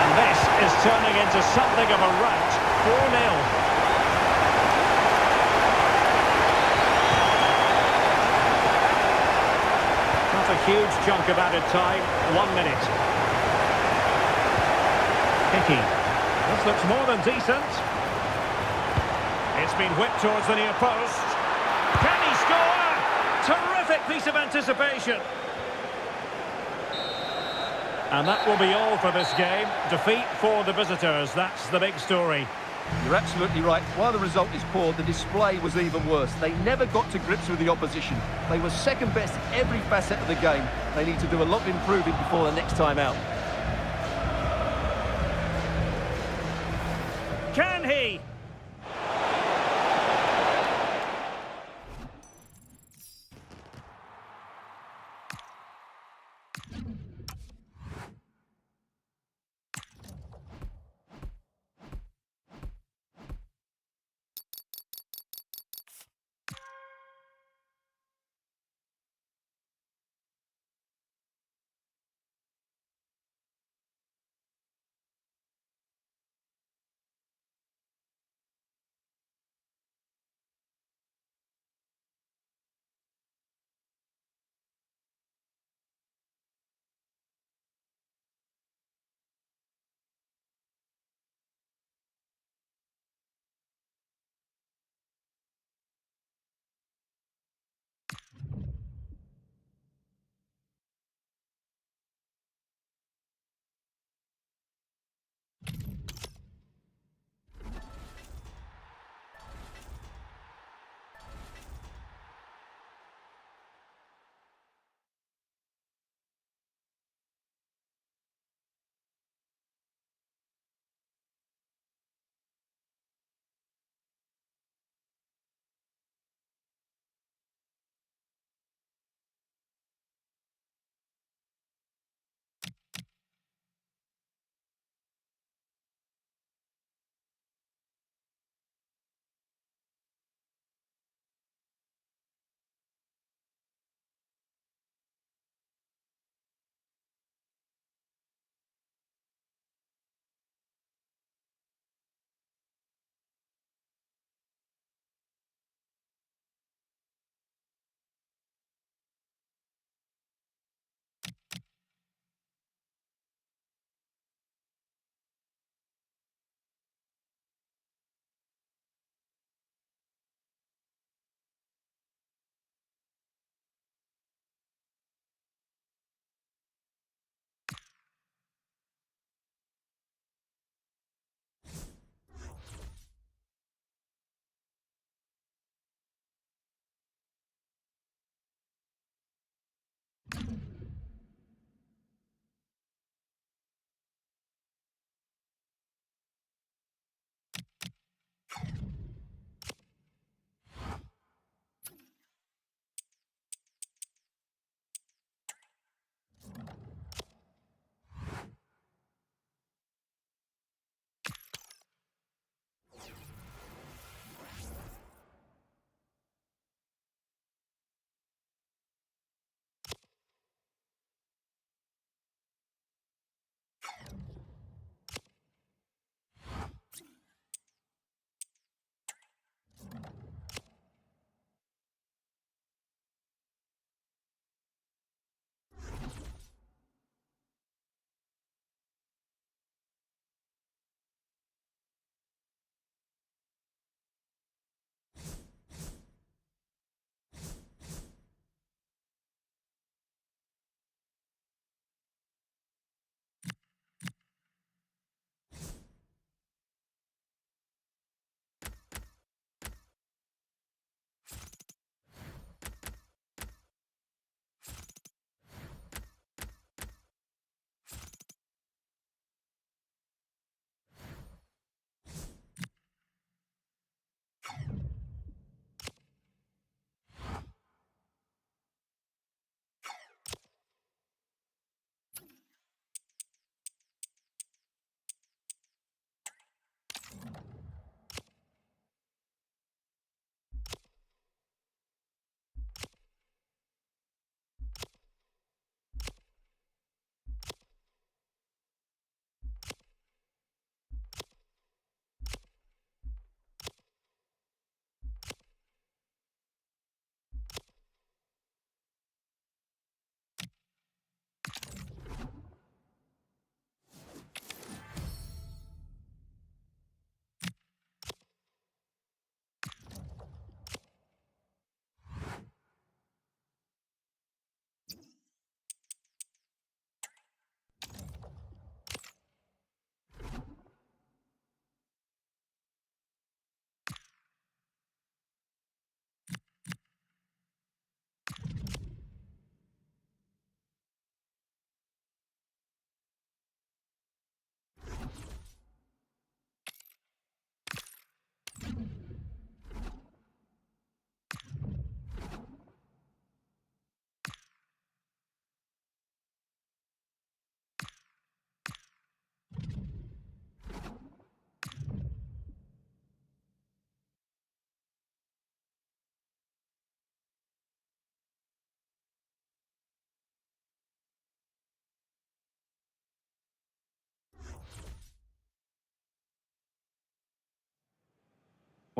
S1: And this is turning into something of a rout. 4-0. Not a huge chunk of added time. 1 minute. Hickey. This looks more than decent. It's been whipped towards the near post. Can he score? Terrific piece of anticipation. And that will be all for this game. Defeat for the visitors. That's the big story.
S2: You're absolutely right. While the result is poor, the display was even worse. They never got to grips with the opposition. They were second best in every facet of the game. They need to do a lot of improving before the next time out.
S1: Can he?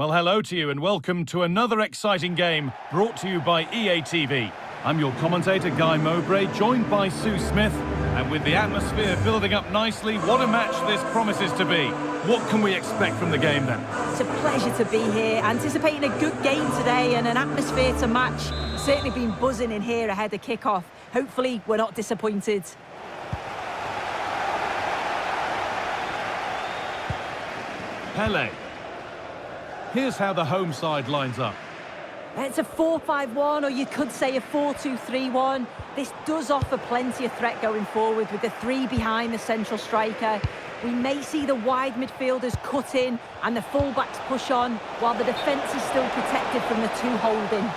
S4: Well, hello to you and welcome to another exciting game brought to you by EA TV. I'm your commentator, Guy Mowbray, joined by Sue Smith. And with the atmosphere building up nicely, what a match this promises to be. What can we expect from the game then?
S3: It's a pleasure to be here, anticipating a good game today and an atmosphere to match. Certainly been buzzing in here ahead of kick-off. Hopefully we're not disappointed.
S4: Pele. Here's how the home side lines up.
S3: It's a 4-5-1, or you could say a 4-2-3-1. This does offer plenty of threat going forward with the three behind the central striker. We may see the wide midfielders cut in and the fullbacks push on, while the defence is still protected from the two holding.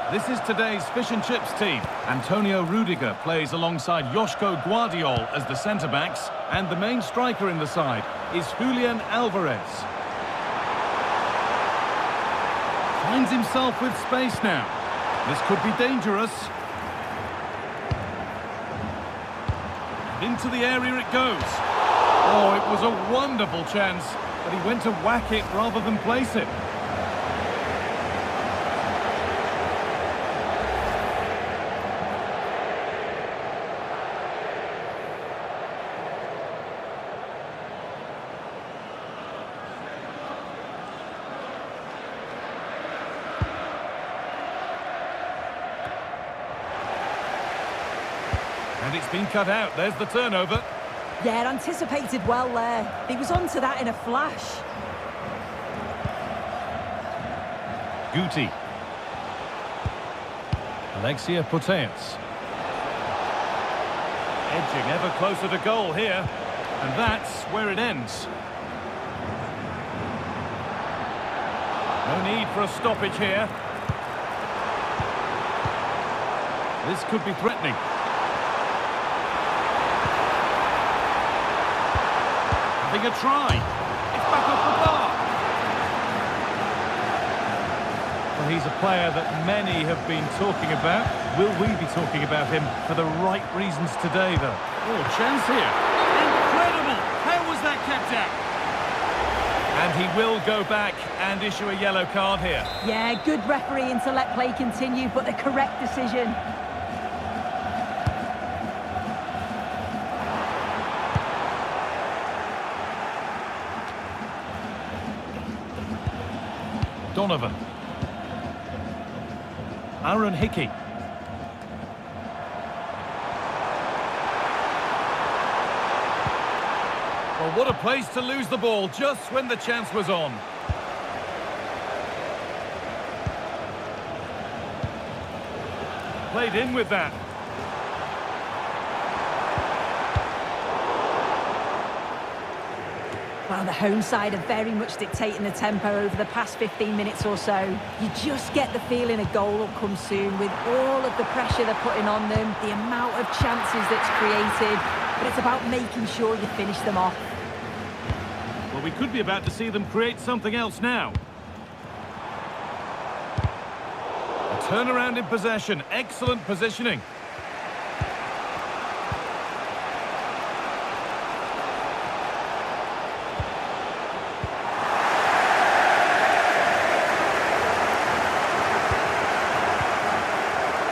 S4: This is today's fish and chips team. Antonio Rudiger plays alongside Joško Guardiol as the centre-backs, and the main striker in the side is Julian Alvarez. Finds himself with space now. This could be dangerous. And into the area it goes. Oh, it was a wonderful chance, but he went to whack it rather than place it. And it's been cut out. There's the turnover.
S3: Yeah, anticipated well there. He was onto that in a flash.
S4: Guti. Alexia Putellas. Edging ever closer to goal here. And that's where it ends. No need for a stoppage here. This could be threatening. Having a try. It's back off the bar. Well, he's a player that many have been talking about. Will we be talking about him for the right reasons today, though? Oh, chance here. Incredible! How was that kept out? And he will go back and issue a yellow card here.
S3: Yeah, good refereeing to let play continue, but the correct decision.
S4: Donovan. Aaron Hickey. Well, what a place to lose the ball just when the chance was on. Played in with that.
S3: Well, the home side are very much dictating the tempo over the past 15 minutes or so. You just get the feeling a goal will come soon with all of the pressure they're putting on them, the amount of chances that's created, but it's about making sure you finish them off.
S4: Well, we could be about to see them create something else now. A turnaround in possession, excellent positioning.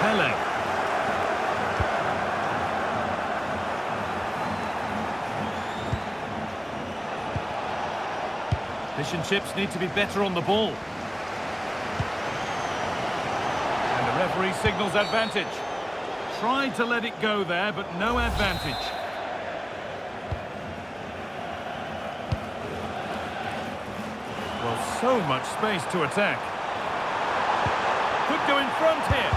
S4: Pele. Fish and chips need to be better on the ball. And the referee signals advantage. Tried to let it go there, but no advantage. Well, so much space to attack. Could go in front here.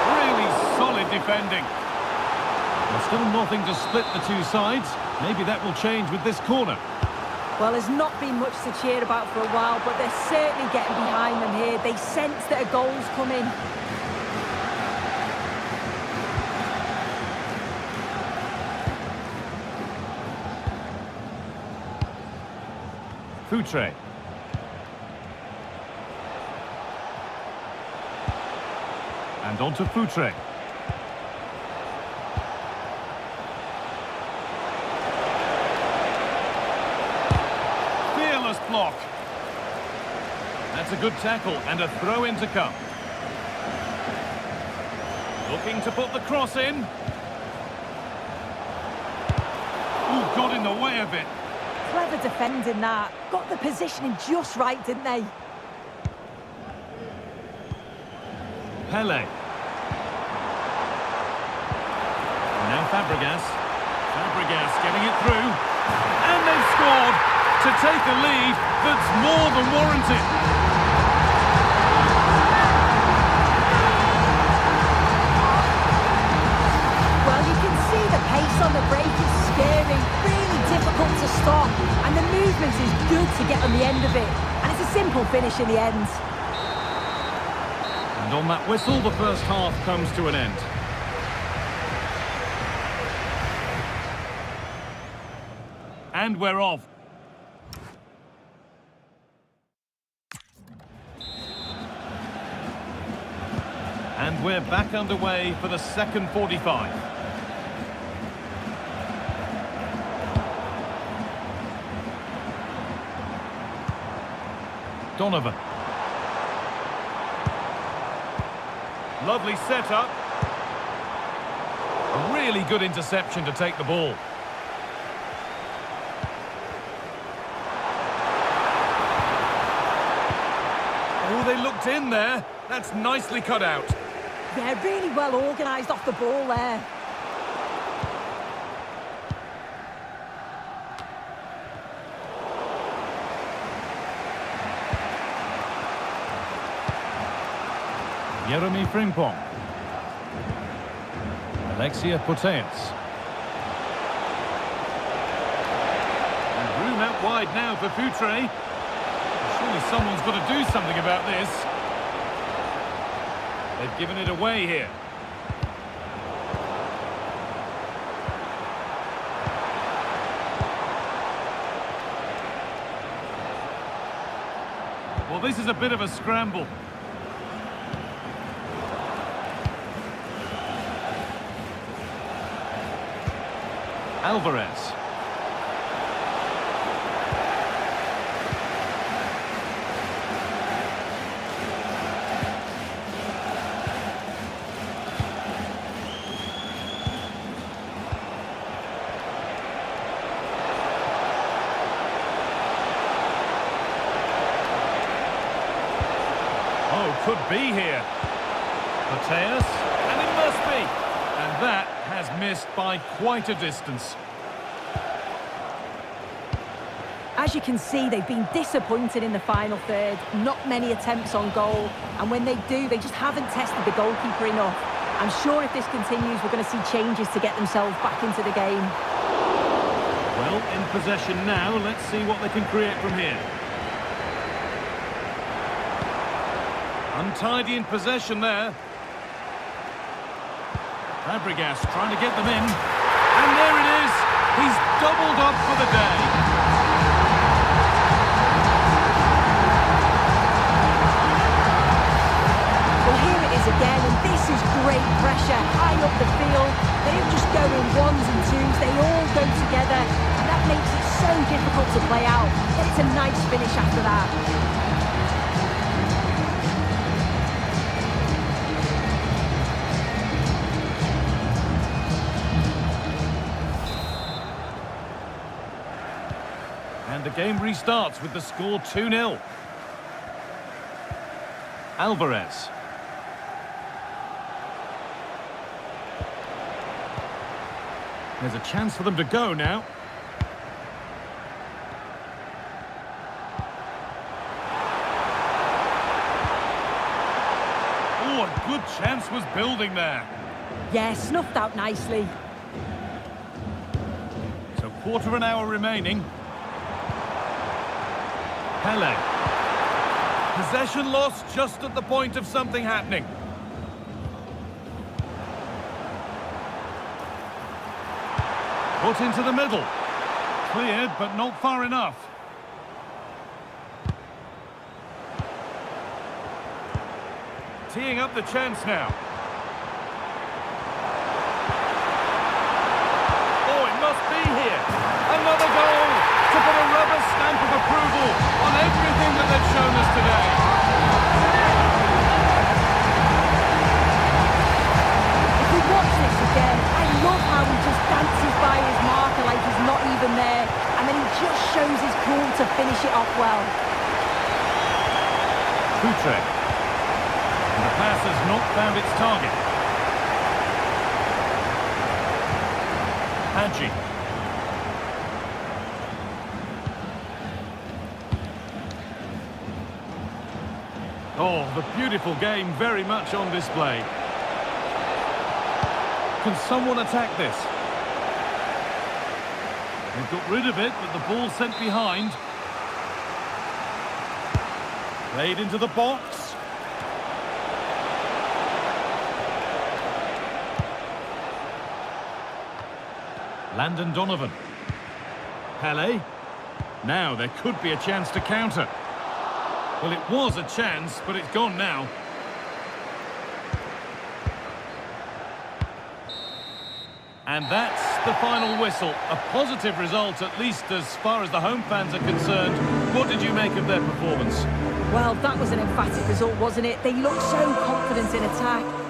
S4: Really solid defending. There's still nothing to split the two sides. Maybe that will change with this corner.
S3: Well, there's not been much to cheer about for a while, but they're certainly getting behind them here. They sense that a goal's coming.
S4: Futre. And on to Futre. a good tackle and a throw in to come. Looking to put the cross in. Ooh, got in the way of it.
S3: Clever defending that. Got the positioning just right, didn't they?
S4: Pele. Now Fabregas. Fabregas getting it through. And they've scored to take a lead that's more than warranted.
S3: Well, you can see the pace on the break is scary, really difficult to stop, and the movement is good to get on the end of it. And it's a simple finish in the end.
S4: And on that whistle, the first half comes to an end. And we're off. And we're back underway for the second 45. Donovan. Lovely setup. A really good interception to take the ball. Oh, they looked in there. That's nicely cut out.
S3: Yeah, really well organised off the ball there.
S4: Jeremy Frimpong. Alexia Putellas. And room out wide now for Futre. Surely someone's got to do something about this. They've given it away here. Well, this is a bit of a scramble. Alvarez. Oh, could be here. Putellas, and it must be. And that has missed by quite a distance.
S3: As you can see, they've been disappointed in the final third. Not many attempts on goal. And when they do, they just haven't tested the goalkeeper enough. I'm sure if this continues, we're going to see changes to get themselves back into the game.
S4: Well, in possession now. Let's see what they can create from here. Untidy in possession there. Fabregas trying to get them in. And there it is. He's doubled up for the day.
S3: Well, here it is again, and this is great pressure, high up the field. They don't just go in ones and twos, they all go together, and that makes it so difficult to play out. But it's a nice finish after that.
S4: And the game restarts with the score 2-0. Alvarez. There's a chance for them to go now. Oh, a good chance was building there.
S3: Yeah, snuffed out nicely.
S4: So quarter of an hour remaining. Pele. Possession lost just at the point of something happening. Put into the middle. Cleared, but not far enough. Teeing up the chance now. Oh, it must be here. Another goal to put a rubber stamp of approval on everything that they've shown us today.
S3: well.
S4: Futre. And the pass has not found its target. Hadji. Oh, the beautiful game very much on display. Can someone attack this? They've got rid of it, but the ball sent behind. Played into the box. Landon Donovan. Pele. Now there could be a chance to counter. Well, it was a chance, but it's gone now. And that's the final whistle. A positive result, at least as far as the home fans are concerned. What did you make of their performance?
S3: Well, that was an emphatic result, wasn't it? They looked so confident in attack.